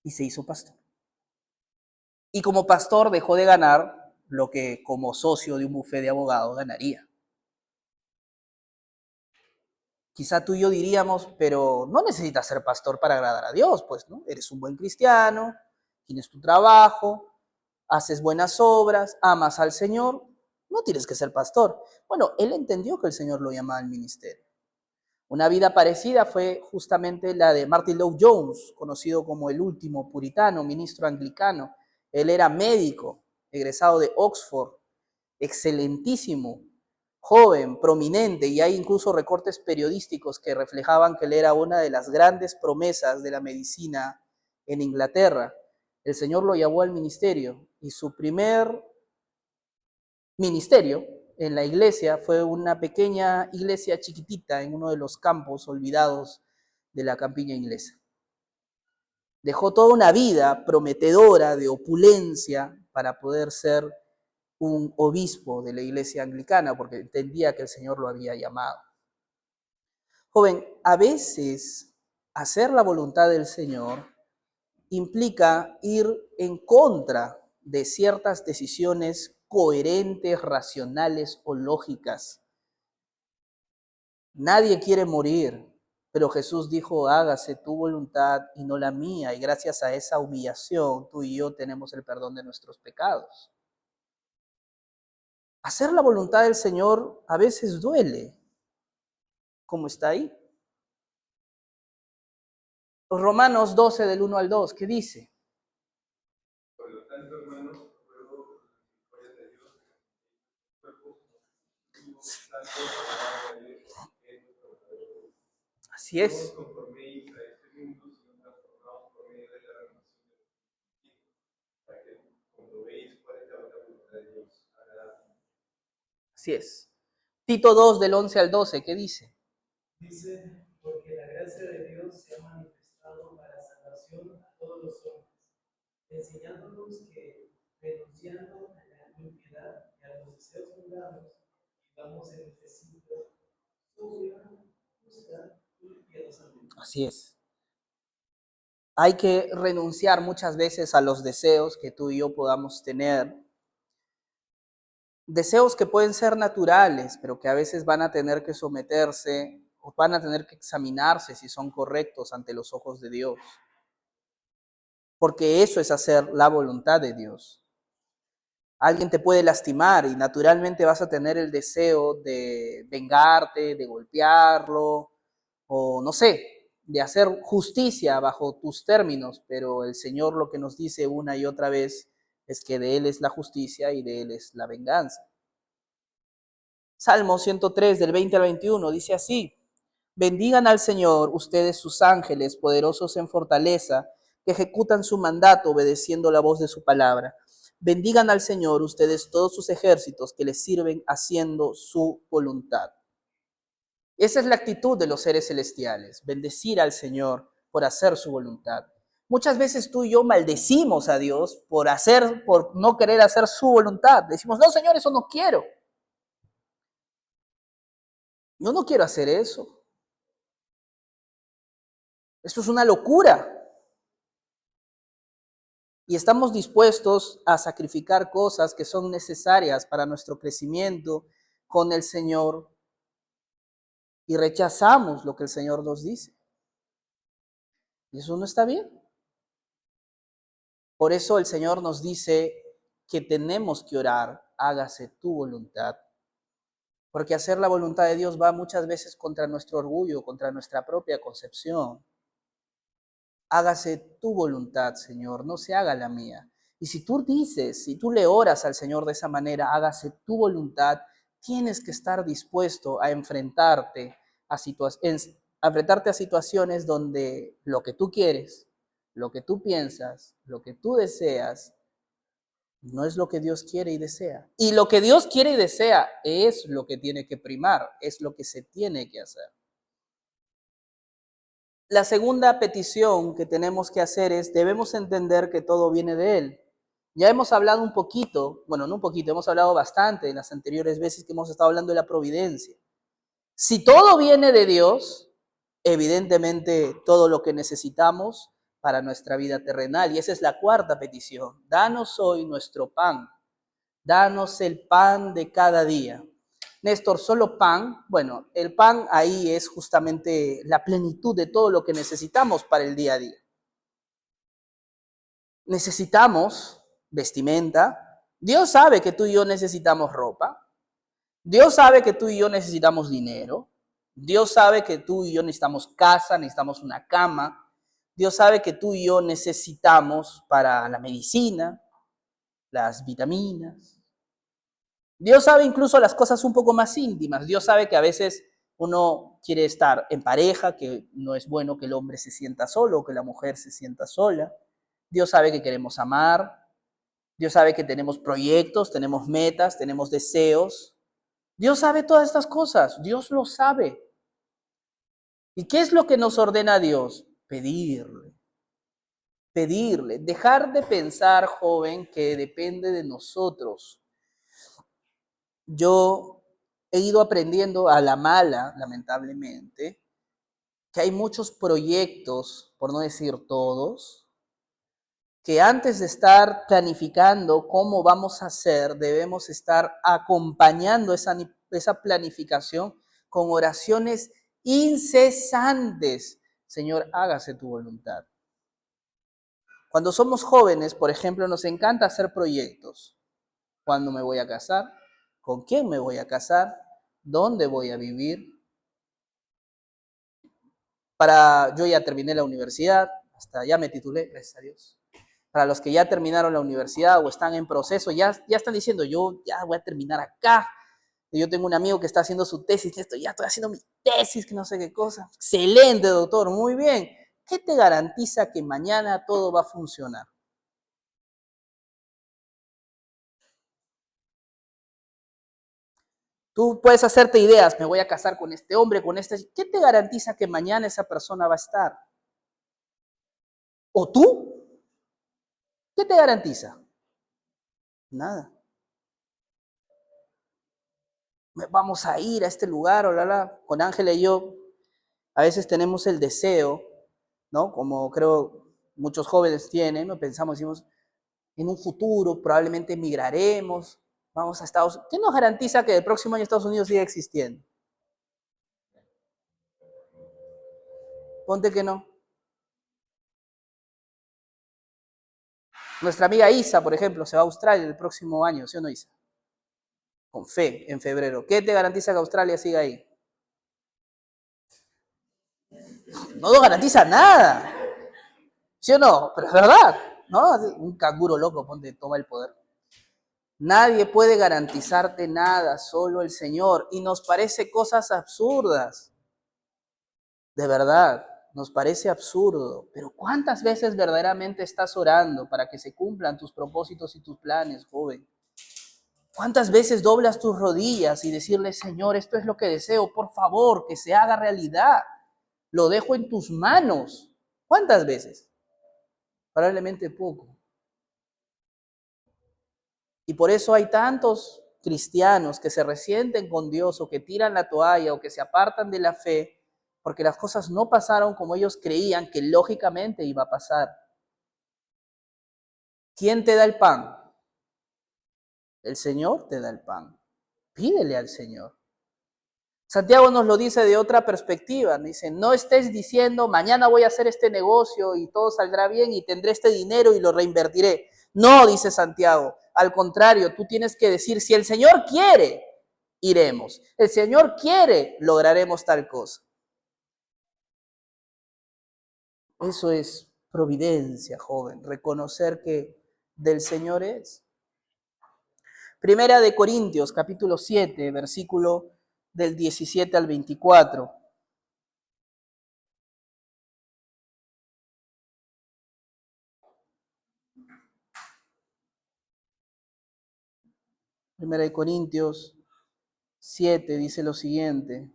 y se hizo pastor. Y como pastor dejó de ganar lo que como socio de un bufete de abogados ganaría. Quizá tú y yo diríamos, pero no necesitas ser pastor para agradar a Dios, pues, ¿no? Eres un buen cristiano, tienes tu trabajo, haces buenas obras, amas al Señor, No tienes que ser pastor. Bueno, él entendió que el Señor lo llamaba al ministerio. Una vida parecida fue justamente la de Martin Lloyd Jones, conocido como el último puritano, ministro anglicano. Él era médico, egresado de Oxford, excelentísimo, joven, prominente, y hay incluso recortes periodísticos que reflejaban que él era una de las grandes promesas de la medicina en Inglaterra. El Señor lo llamó al ministerio y su primer ministerio en la iglesia fue una pequeña iglesia chiquitita en uno de los campos olvidados de la campiña inglesa. Dejó toda una vida prometedora de opulencia para poder ser un obispo de la iglesia anglicana, porque entendía que el Señor lo había llamado. Joven, a veces hacer la voluntad del Señor implica ir en contra de ciertas decisiones coherentes, racionales o lógicas. Nadie quiere morir, pero Jesús dijo, hágase tu voluntad y no la mía, y gracias a esa humillación tú y yo tenemos el perdón de nuestros pecados. Hacer la voluntad del Señor a veces duele, como está ahí. Romanos 12 del 1 al 2, ¿qué dice? Por lo tanto, hermanos, ruego por la misericordia de Dios, cuerpos Así es. no os conforméis a este mundo, sino transformaos por medio de la renovación de los sentidos, para que comprobéis cuál es la voluntad de Dios, agradable. Así es. Tito 2 del 11 al 12, ¿qué dice? Dice, porque la gracia de Dios se ha manifestado para salvación a todos los hombres, enseñándonos que, renunciando a la impiedad y a los deseos mundanos, vivamos en este siglo sobria, justa y piadosamente. Así es. Hay que renunciar muchas veces a los deseos que tú y yo podamos tener. Deseos que pueden ser naturales, pero que a veces van a tener que someterse o van a tener que examinarse si son correctos ante los ojos de Dios. Porque eso es hacer la voluntad de Dios. Alguien te puede lastimar y naturalmente vas a tener el deseo de vengarte, de golpearlo, o no sé, de hacer justicia bajo tus términos, pero el Señor lo que nos dice una y otra vez es que de Él es la justicia y de Él es la venganza. Salmo 103 del 20 al 21 dice así: bendigan al Señor ustedes sus ángeles poderosos en fortaleza, que ejecutan su mandato obedeciendo la voz de su palabra. Bendigan al Señor ustedes todos sus ejércitos que les sirven haciendo su voluntad. Esa es la actitud de los seres celestiales, bendecir al Señor por hacer su voluntad. Muchas veces tú y yo maldecimos a Dios por no querer hacer su voluntad. Decimos, no, Señor, eso no quiero. Yo no quiero hacer eso. Esto es una locura. Y estamos dispuestos a sacrificar cosas que son necesarias para nuestro crecimiento con el Señor y rechazamos lo que el Señor nos dice. Y eso no está bien. Por eso el Señor nos dice que tenemos que orar, hágase tu voluntad. Porque hacer la voluntad de Dios va muchas veces contra nuestro orgullo, contra nuestra propia concepción. Hágase tu voluntad, Señor, no se haga la mía. Y si tú dices, si tú le oras al Señor de esa manera, hágase tu voluntad, tienes que estar dispuesto a enfrentarte a situaciones donde lo que tú quieres, lo que tú piensas, lo que tú deseas, no es lo que Dios quiere y desea. Y lo que Dios quiere y desea es lo que tiene que primar, es lo que se tiene que hacer. La segunda petición que tenemos que hacer es, debemos entender que todo viene de Él. Ya hemos hablado un poquito, bueno, no un poquito, hemos hablado bastante en las anteriores veces que hemos estado hablando de la providencia. Si todo viene de Dios, evidentemente todo lo que necesitamos para nuestra vida terrenal. Y esa es la cuarta petición. Danos hoy nuestro pan. Danos el pan de cada día. Néstor, ¿solo pan? Bueno, el pan ahí es justamente la plenitud de todo lo que necesitamos para el día a día. Necesitamos vestimenta, Dios sabe que tú y yo necesitamos ropa. Dios sabe que tú y yo necesitamos dinero. Dios sabe que tú y yo necesitamos casa, necesitamos una cama. Dios sabe que tú y yo necesitamos para la medicina, las vitaminas. Dios sabe incluso las cosas un poco más íntimas. Dios sabe que a veces uno quiere estar en pareja, que no es bueno que el hombre se sienta solo o que la mujer se sienta sola. Dios sabe que queremos amar. Dios sabe que tenemos proyectos, tenemos metas, tenemos deseos. Dios sabe todas estas cosas. Dios lo sabe. ¿Y qué es lo que nos ordena Dios? Pedirle. Pedirle. Dejar de pensar, joven, que depende de nosotros. Yo he ido aprendiendo a la mala, lamentablemente, que hay muchos proyectos, por no decir todos, que antes de estar planificando cómo vamos a hacer, debemos estar acompañando esa planificación con oraciones incesantes. Señor, hágase tu voluntad. Cuando somos jóvenes, por ejemplo, nos encanta hacer proyectos. ¿Cuándo me voy a casar? ¿Con quién me voy a casar? ¿Dónde voy a vivir? Yo ya terminé la universidad, hasta ya me titulé, gracias a Dios. Para los que ya terminaron la universidad o están en proceso, ya están diciendo, yo ya voy a terminar acá. Y yo tengo un amigo que está haciendo su tesis, ya estoy haciendo mi tesis, que no sé qué cosa. Excelente, doctor, muy bien. ¿Qué te garantiza que mañana todo va a funcionar? Tú puedes hacerte ideas, me voy a casar con este hombre, con este. ¿Qué te garantiza que mañana esa persona va a estar? ¿O tú? ¿Qué te garantiza? Nada. Vamos a ir a este lugar, Con Ángela y yo a veces tenemos el deseo, ¿no? Como creo muchos jóvenes tienen, ¿no? Pensamos, decimos, en un futuro probablemente emigraremos, vamos a Estados Unidos. ¿Qué nos garantiza que el próximo año Estados Unidos siga existiendo? Ponte que no. Nuestra amiga Isa, por ejemplo, se va a Australia el próximo año, ¿sí o no, Isa? Con fe, en febrero. ¿Qué te garantiza que Australia siga ahí? No nos garantiza nada. ¿Sí o no? Pero es verdad, ¿no? Un canguro loco, toma el poder. Nadie puede garantizarte nada, solo el Señor. Y nos parece cosas absurdas. De verdad, nos parece absurdo. Pero ¿cuántas veces verdaderamente estás orando para que se cumplan tus propósitos y tus planes, joven? ¿Cuántas veces doblas tus rodillas y decirle, Señor, esto es lo que deseo, por favor, que se haga realidad? Lo dejo en tus manos. ¿Cuántas veces? Probablemente poco. Y por eso hay tantos cristianos que se resienten con Dios o que tiran la toalla o que se apartan de la fe porque las cosas no pasaron como ellos creían que lógicamente iba a pasar. ¿Quién te da el pan? El Señor te da el pan. Pídele al Señor. Santiago nos lo dice de otra perspectiva. Dice, no estés diciendo, mañana voy a hacer este negocio y todo saldrá bien y tendré este dinero y lo reinvertiré. No, dice Santiago. Al contrario, tú tienes que decir, si el Señor quiere, iremos. El Señor quiere, lograremos tal cosa. Eso es providencia, joven. Reconocer que del Señor es. Primera de Corintios, capítulo 7, versículo del 17 al 24. Primera de Corintios 7 dice lo siguiente.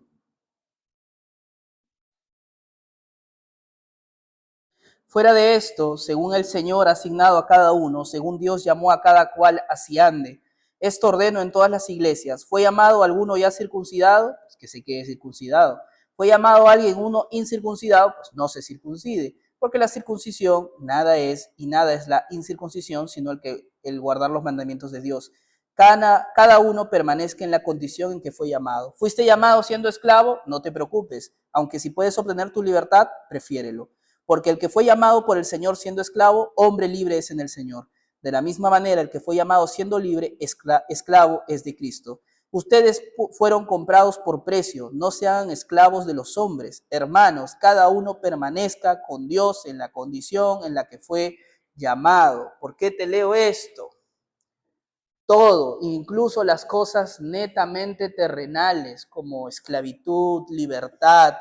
Fuera de esto, según el Señor ha asignado a cada uno, según Dios llamó a cada cual así ande. Esto ordeno en todas las iglesias. ¿Fue llamado alguno ya circuncidado? Pues que se quede circuncidado. ¿Fue llamado alguien uno incircuncidado? Pues no se circuncide. Porque la circuncisión nada es, y nada es la incircuncisión, sino el guardar los mandamientos de Dios. Cada uno permanezca en la condición en que fue llamado. ¿Fuiste llamado siendo esclavo? No te preocupes. Aunque si puedes obtener tu libertad, prefiérelo. Porque el que fue llamado por el Señor siendo esclavo, hombre libre es en el Señor. De la misma manera, el que fue llamado siendo libre, esclavo es de Cristo. Ustedes fueron comprados por precio, no sean esclavos de los hombres. Hermanos, cada uno permanezca con Dios en la condición en la que fue llamado. ¿Por qué te leo esto? Todo, incluso las cosas netamente terrenales como esclavitud, libertad,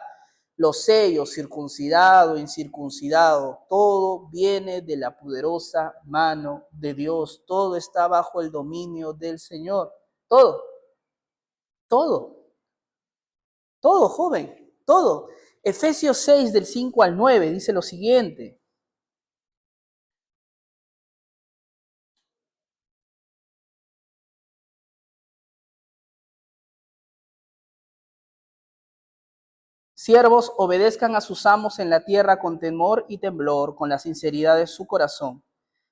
los sellos, circuncidado, incircuncidado, todo viene de la poderosa mano de Dios. Todo está bajo el dominio del Señor. Todo, todo, todo, joven, todo. Efesios 6 del 5 al 9 dice lo siguiente. Siervos, obedezcan a sus amos en la tierra con temor y temblor, con la sinceridad de su corazón,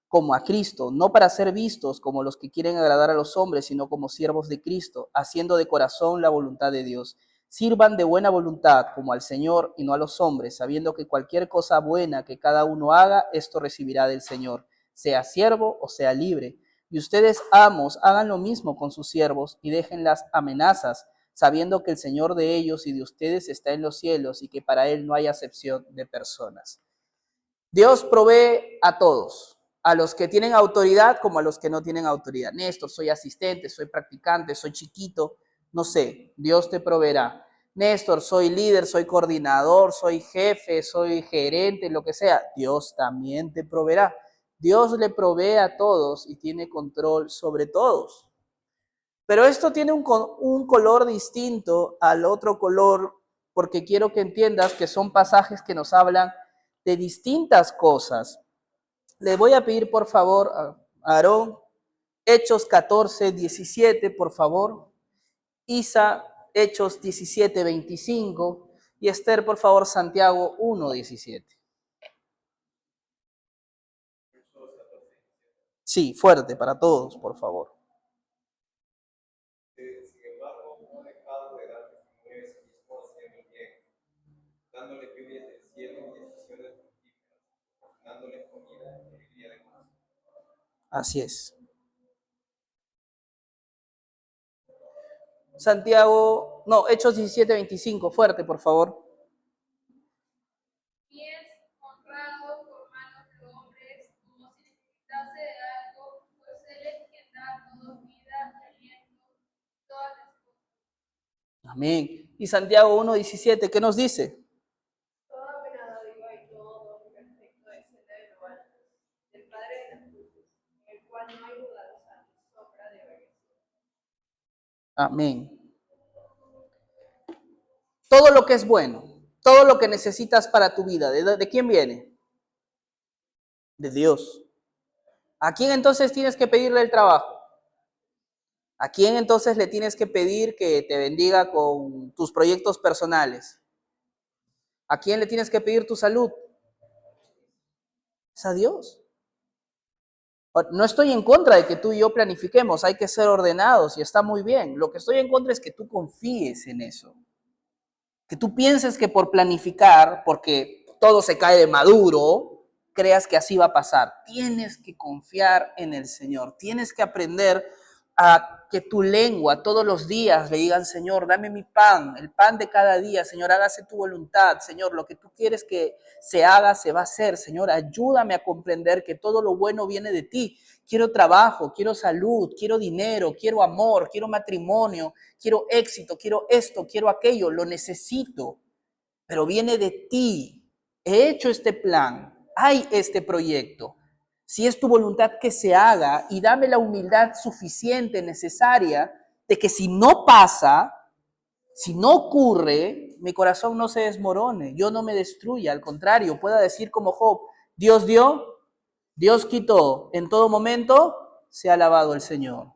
como a Cristo, no para ser vistos como los que quieren agradar a los hombres, sino como siervos de Cristo, haciendo de corazón la voluntad de Dios. Sirvan de buena voluntad como al Señor y no a los hombres, sabiendo que cualquier cosa buena que cada uno haga, esto recibirá del Señor, sea siervo o sea libre. Y ustedes, amos, hagan lo mismo con sus siervos y dejen las amenazas, sabiendo que el Señor de ellos y de ustedes está en los cielos y que para Él no hay acepción de personas. Dios provee a todos, a los que tienen autoridad como a los que no tienen autoridad. Néstor, soy asistente, soy practicante, soy chiquito, no sé, Dios te proveerá. Néstor, soy líder, soy coordinador, soy jefe, soy gerente, lo que sea, Dios también te proveerá. Dios le provee a todos y tiene control sobre todos. Pero esto tiene un color distinto al otro color, porque quiero que entiendas que son pasajes que nos hablan de distintas cosas. Le voy a pedir, por favor, a Aarón, Hechos 14, 17, por favor. Isa, Hechos 17, 25. Y Esther, por favor, Santiago 1, 17. Sí, fuerte para todos, por favor. Sin embargo, no ha dejado de dar testimonio de sí mismo haciendo el bien, dándole lluvias del cielo y estaciones fructíferas, dándole comida y alegría de corazón. Así es. Santiago, no, Hechos 17, 25, fuerte, por favor. Pies honrado por manos de hombres, como si necesitase de algo, pues Él es quien da todo vida y aliento, todas las cosas. Amén. Y Santiago 1, 17, ¿qué nos dice? Toda buena dádiva y todo don perfecto desciende de lo alto, del Padre de las luces, en el cual no hay duda ni sombra de variación. Amén. Todo lo que es bueno, todo lo que necesitas para tu vida, ¿de quién viene? De Dios. ¿A quién entonces tienes que pedirle el trabajo? ¿A quién entonces le tienes que pedir que te bendiga con tus proyectos personales? ¿A quién le tienes que pedir tu salud? Es a Dios. No estoy en contra de que tú y yo planifiquemos, hay que ser ordenados y está muy bien. Lo que estoy en contra es que tú confíes en eso. Que tú pienses que por planificar, porque todo se cae de maduro, creas que así va a pasar. Tienes que confiar en el Señor. Tienes que aprender a que tu lengua todos los días le digan, Señor, dame mi pan, el pan de cada día. Señor, hágase tu voluntad. Señor, lo que tú quieres que se haga, se va a hacer. Señor, ayúdame a comprender que todo lo bueno viene de ti. Quiero trabajo, quiero salud, quiero dinero, quiero amor, quiero matrimonio, quiero éxito, quiero esto, quiero aquello, lo necesito, pero viene de ti. He hecho este plan, hay este proyecto. Si es tu voluntad que se haga y dame la humildad suficiente, necesaria, de que si no pasa, si no ocurre, mi corazón no se desmorone, yo no me destruya, al contrario, pueda decir como Job, Dios dio, Dios quitó, en todo momento se ha alabado el Señor.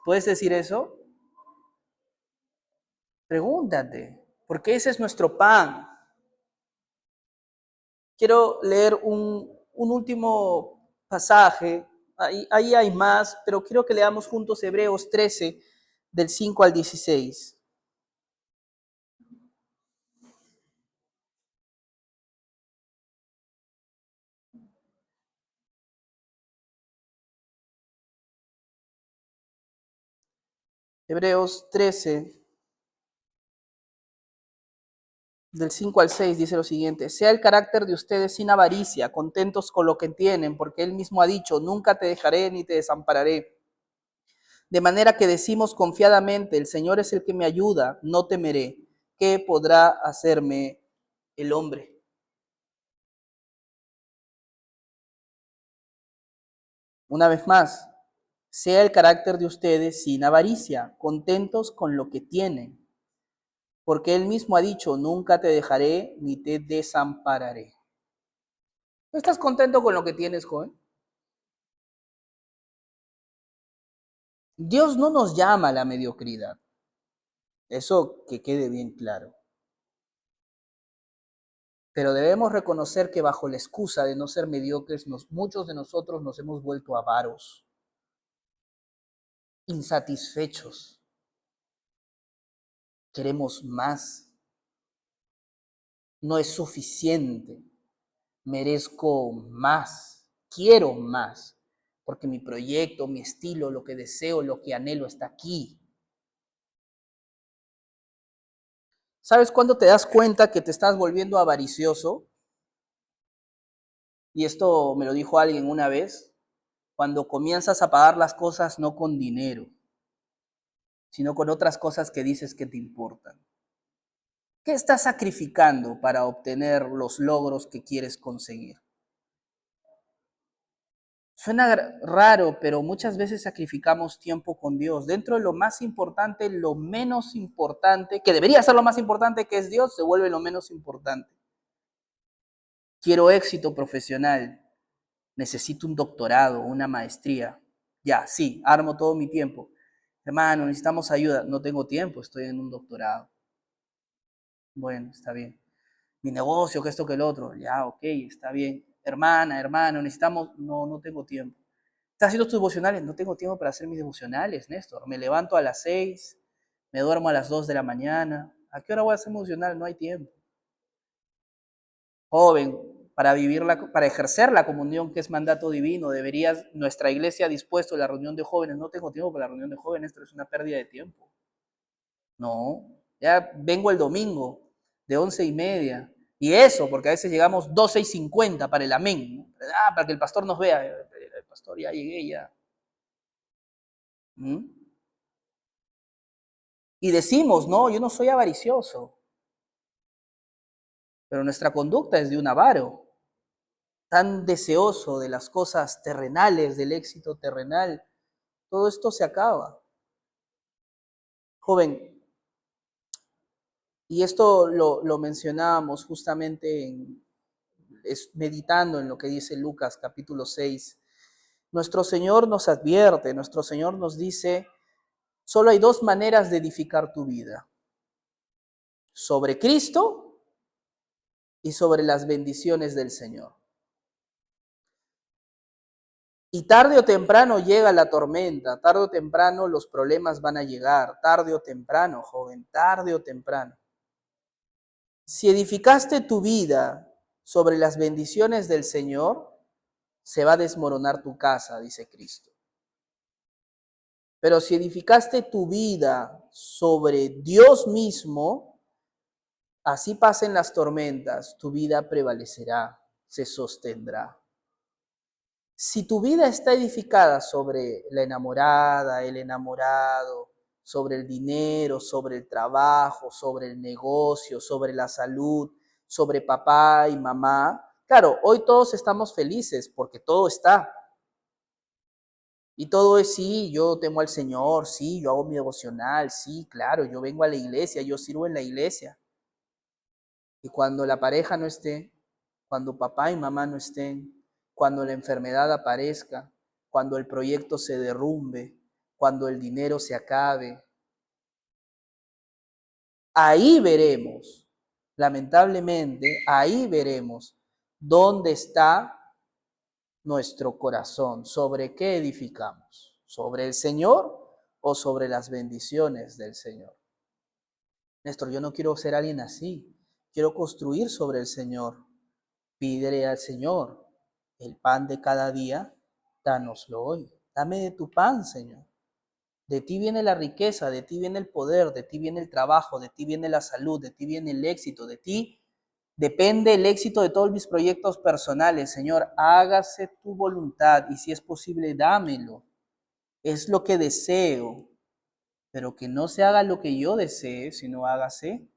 ¿Puedes decir eso? Pregúntate, porque ese es nuestro pan. Quiero leer un último pasaje, ahí hay más, pero quiero que leamos juntos Hebreos 13, del 5 al 16. Hebreos 13, del 5 al 6, dice lo siguiente: sea el carácter de ustedes sin avaricia, contentos con lo que tienen, porque Él mismo ha dicho, nunca te dejaré ni te desampararé. De manera que decimos confiadamente, el Señor es el que me ayuda, no temeré. ¿Qué podrá hacerme el hombre? Una vez más, sea el carácter de ustedes sin avaricia, contentos con lo que tienen, porque Él mismo ha dicho, nunca te dejaré ni te desampararé. ¿No estás contento con lo que tienes, joven? Dios no nos llama a la mediocridad. Eso que quede bien claro. Pero debemos reconocer que bajo la excusa de no ser mediocres, muchos de nosotros nos hemos vuelto avaros, insatisfechos. Queremos más. No es suficiente. Merezco más. Quiero más. Porque mi proyecto, mi estilo, lo que deseo, lo que anhelo está aquí. ¿Sabes cuándo te das cuenta que te estás volviendo avaricioso? Y esto me lo dijo alguien una vez. Cuando comienzas a pagar las cosas no con dinero, sino con otras cosas que dices que te importan. ¿Qué estás sacrificando para obtener los logros que quieres conseguir? Suena raro, pero muchas veces sacrificamos tiempo con Dios. Dentro de lo más importante, lo menos importante, que debería ser lo más importante, que es Dios, se vuelve lo menos importante. Quiero éxito profesional, necesito un doctorado, una maestría. Ya, sí, armo todo mi tiempo. Hermano, necesitamos ayuda. No tengo tiempo, estoy en un doctorado. Bueno, está bien. Mi negocio, que esto, que el otro. Ya, ok, está bien. Hermana, hermano, necesitamos. No, no tengo tiempo. ¿Estás haciendo tus devocionales? No tengo tiempo para hacer mis devocionales, Néstor. Me levanto a las 6, me duermo a las 2 de la mañana. ¿A qué hora voy a hacer mi devocional? No hay tiempo. Joven, para ejercer la comunión que es mandato divino, deberías, nuestra iglesia ha dispuesto la reunión de jóvenes. No tengo tiempo para la reunión de jóvenes, esto es una pérdida de tiempo. No, ya vengo el domingo de 11:30. Y eso, porque a veces llegamos 12:50 para el amén, ¿no? Para que el pastor nos vea. El pastor, ya llegué, ya. ¿Mm? Y decimos, no, yo no soy avaricioso. Pero nuestra conducta es de un avaro, tan deseoso de las cosas terrenales, del éxito terrenal. Todo esto se acaba. Joven, y esto lo mencionábamos justamente meditando en lo que dice Lucas capítulo 6. Nuestro Señor nos advierte, nuestro Señor nos dice, solo hay dos maneras de edificar tu vida: sobre Cristo y sobre las bendiciones del Señor. Y tarde o temprano llega la tormenta, tarde o temprano los problemas van a llegar, tarde o temprano, joven, tarde o temprano. Si edificaste tu vida sobre las bendiciones del Señor, se va a desmoronar tu casa, dice Cristo. Pero si edificaste tu vida sobre Dios mismo, así pasen las tormentas, tu vida prevalecerá, se sostendrá. Si tu vida está edificada sobre la enamorada, el enamorado, sobre el dinero, sobre el trabajo, sobre el negocio, sobre la salud, sobre papá y mamá, claro, hoy todos estamos felices porque todo está. Y todo es, sí, yo temo al Señor, sí, yo hago mi devocional, sí, claro, yo vengo a la iglesia, yo sirvo en la iglesia. Y cuando la pareja no esté, cuando papá y mamá no estén, cuando la enfermedad aparezca, cuando el proyecto se derrumbe, cuando el dinero se acabe, ahí veremos, lamentablemente, ahí veremos dónde está nuestro corazón, sobre qué edificamos, sobre el Señor o sobre las bendiciones del Señor. Néstor, yo no quiero ser alguien así, quiero construir sobre el Señor. Pídele al Señor, el pan de cada día, dánoslo hoy. Dame de tu pan, Señor. De ti viene la riqueza, de ti viene el poder, de ti viene el trabajo, de ti viene la salud, de ti viene el éxito, de ti depende el éxito de todos mis proyectos personales. Señor, hágase tu voluntad y si es posible, dámelo. Es lo que deseo, pero que no se haga lo que yo desee, sino hágase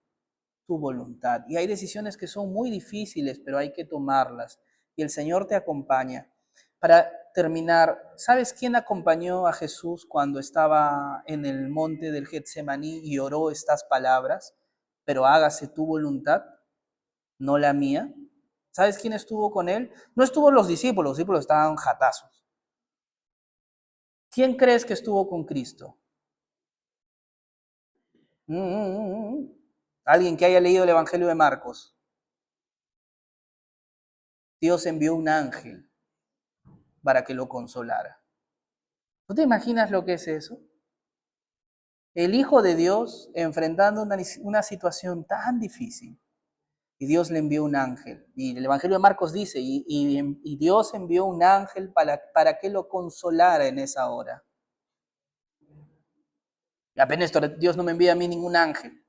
tu voluntad. Y hay decisiones que son muy difíciles, pero hay que tomarlas. Y el Señor te acompaña. Para terminar, ¿sabes quién acompañó a Jesús cuando estaba en el monte del Getsemaní y oró estas palabras? Pero hágase tu voluntad, no la mía. ¿Sabes quién estuvo con él? No estuvo los discípulos estaban jatazos. ¿Quién crees que estuvo con Cristo? Alguien que haya leído el Evangelio de Marcos. Dios envió un ángel para que lo consolara. ¿No te imaginas lo que es eso? El Hijo de Dios enfrentando una situación tan difícil y Dios le envió un ángel. Y el Evangelio de Marcos dice, y Dios envió un ángel para que lo consolara en esa hora. Y apenas Dios no me envía a mí ningún ángel.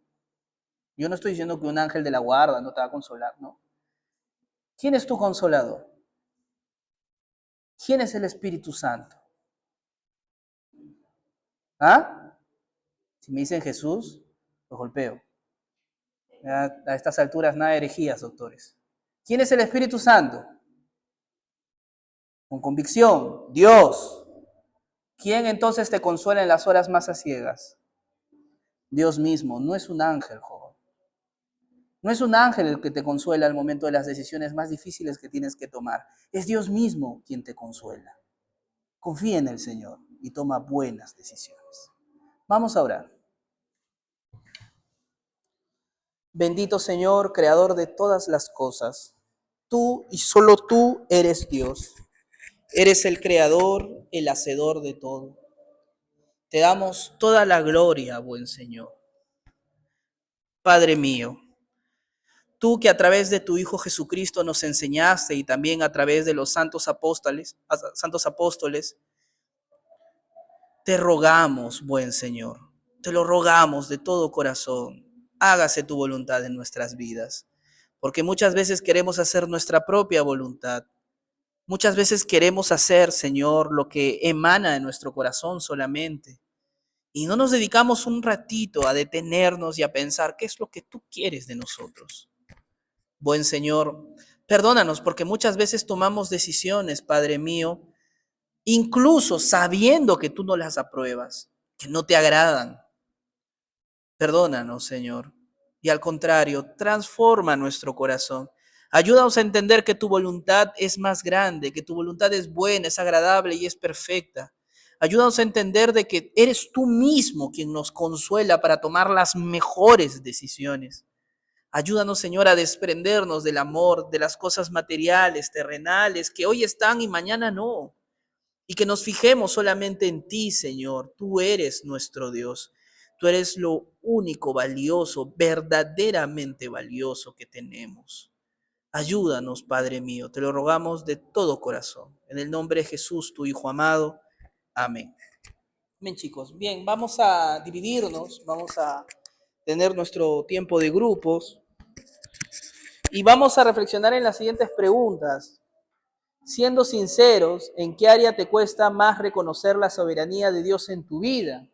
Yo no estoy diciendo que un ángel de la guarda no te va a consolar, ¿no? ¿Quién es tu consolador? ¿Quién es el Espíritu Santo? ¿Ah? Si me dicen Jesús, los golpeo. A estas alturas nada de herejías, doctores. ¿Quién es el Espíritu Santo? Con convicción, Dios. ¿Quién entonces te consuela en las horas más aciegas? Dios mismo, no es un ángel, joven. No es un ángel el que te consuela al momento de las decisiones más difíciles que tienes que tomar. Es Dios mismo quien te consuela. Confía en el Señor y toma buenas decisiones. Vamos a orar. Bendito Señor, creador de todas las cosas. Tú y solo tú eres Dios. Eres el creador, el hacedor de todo. Te damos toda la gloria, buen Señor. Padre mío, tú que a través de tu Hijo Jesucristo nos enseñaste y también a través de los santos apóstoles, te rogamos, buen Señor, te lo rogamos de todo corazón. Hágase tu voluntad en nuestras vidas, porque muchas veces queremos hacer nuestra propia voluntad. Muchas veces queremos hacer, Señor, lo que emana de nuestro corazón solamente. Y no nos dedicamos un ratito a detenernos y a pensar qué es lo que tú quieres de nosotros. Buen Señor, perdónanos porque muchas veces tomamos decisiones, Padre mío, incluso sabiendo que tú no las apruebas, que no te agradan. Perdónanos, Señor. Y al contrario, transforma nuestro corazón. Ayúdanos a entender que tu voluntad es más grande, que tu voluntad es buena, es agradable y es perfecta. Ayúdanos a entender de que eres tú mismo quien nos consuela para tomar las mejores decisiones. Ayúdanos, Señor, a desprendernos del amor, de las cosas materiales, terrenales, que hoy están y mañana no. Y que nos fijemos solamente en ti, Señor. Tú eres nuestro Dios. Tú eres lo único valioso, verdaderamente valioso que tenemos. Ayúdanos, Padre mío, te lo rogamos de todo corazón. En el nombre de Jesús, tu Hijo amado. Amén. Bien, chicos. Bien, vamos a dividirnos, vamos a tener nuestro tiempo de grupos y vamos a reflexionar en las siguientes preguntas. Siendo sinceros, ¿en qué área te cuesta más reconocer la soberanía de Dios en tu vida?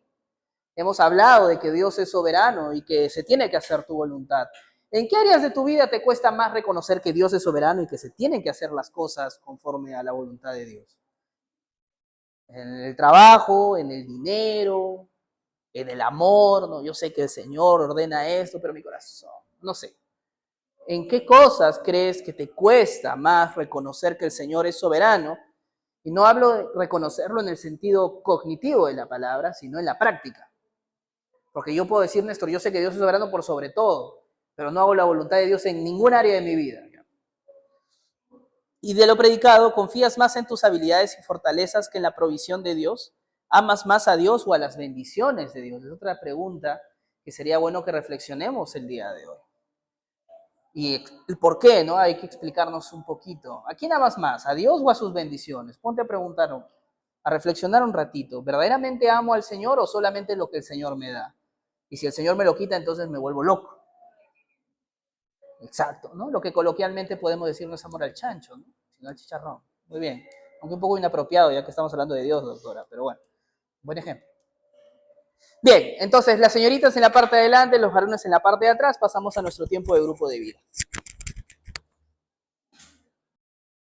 Hemos hablado de que Dios es soberano y que se tiene que hacer tu voluntad. ¿En qué áreas de tu vida te cuesta más reconocer que Dios es soberano y que se tienen que hacer las cosas conforme a la voluntad de Dios? En el trabajo, en el dinero, en el amor, no, yo sé que el Señor ordena esto, pero mi corazón, no sé. ¿En qué cosas crees que te cuesta más reconocer que el Señor es soberano? Y no hablo de reconocerlo en el sentido cognitivo de la palabra, sino en la práctica. Porque yo puedo decir, Néstor, yo sé que Dios es soberano por sobre todo, pero no hago la voluntad de Dios en ningún área de mi vida. Y de lo predicado, ¿confías más en tus habilidades y fortalezas que en la provisión de Dios? ¿Amas más a Dios o a las bendiciones de Dios? Es otra pregunta que sería bueno que reflexionemos el día de hoy. Y el por qué, ¿no? Hay que explicarnos un poquito. ¿A quién amas más? ¿A Dios o a sus bendiciones? Ponte a preguntar. a reflexionar un ratito. ¿Verdaderamente amo al Señor o solamente lo que el Señor me da? Y si el Señor me lo quita, entonces me vuelvo loco. Exacto, ¿no? Lo que coloquialmente podemos decir no es amor al chancho, ¿no? Sino al chicharrón. Muy bien. Aunque un poco inapropiado, ya que estamos hablando de Dios, doctora, pero bueno, buen ejemplo. Bien, entonces las señoritas en la parte de adelante, los varones en la parte de atrás, pasamos a nuestro tiempo de grupo de vida.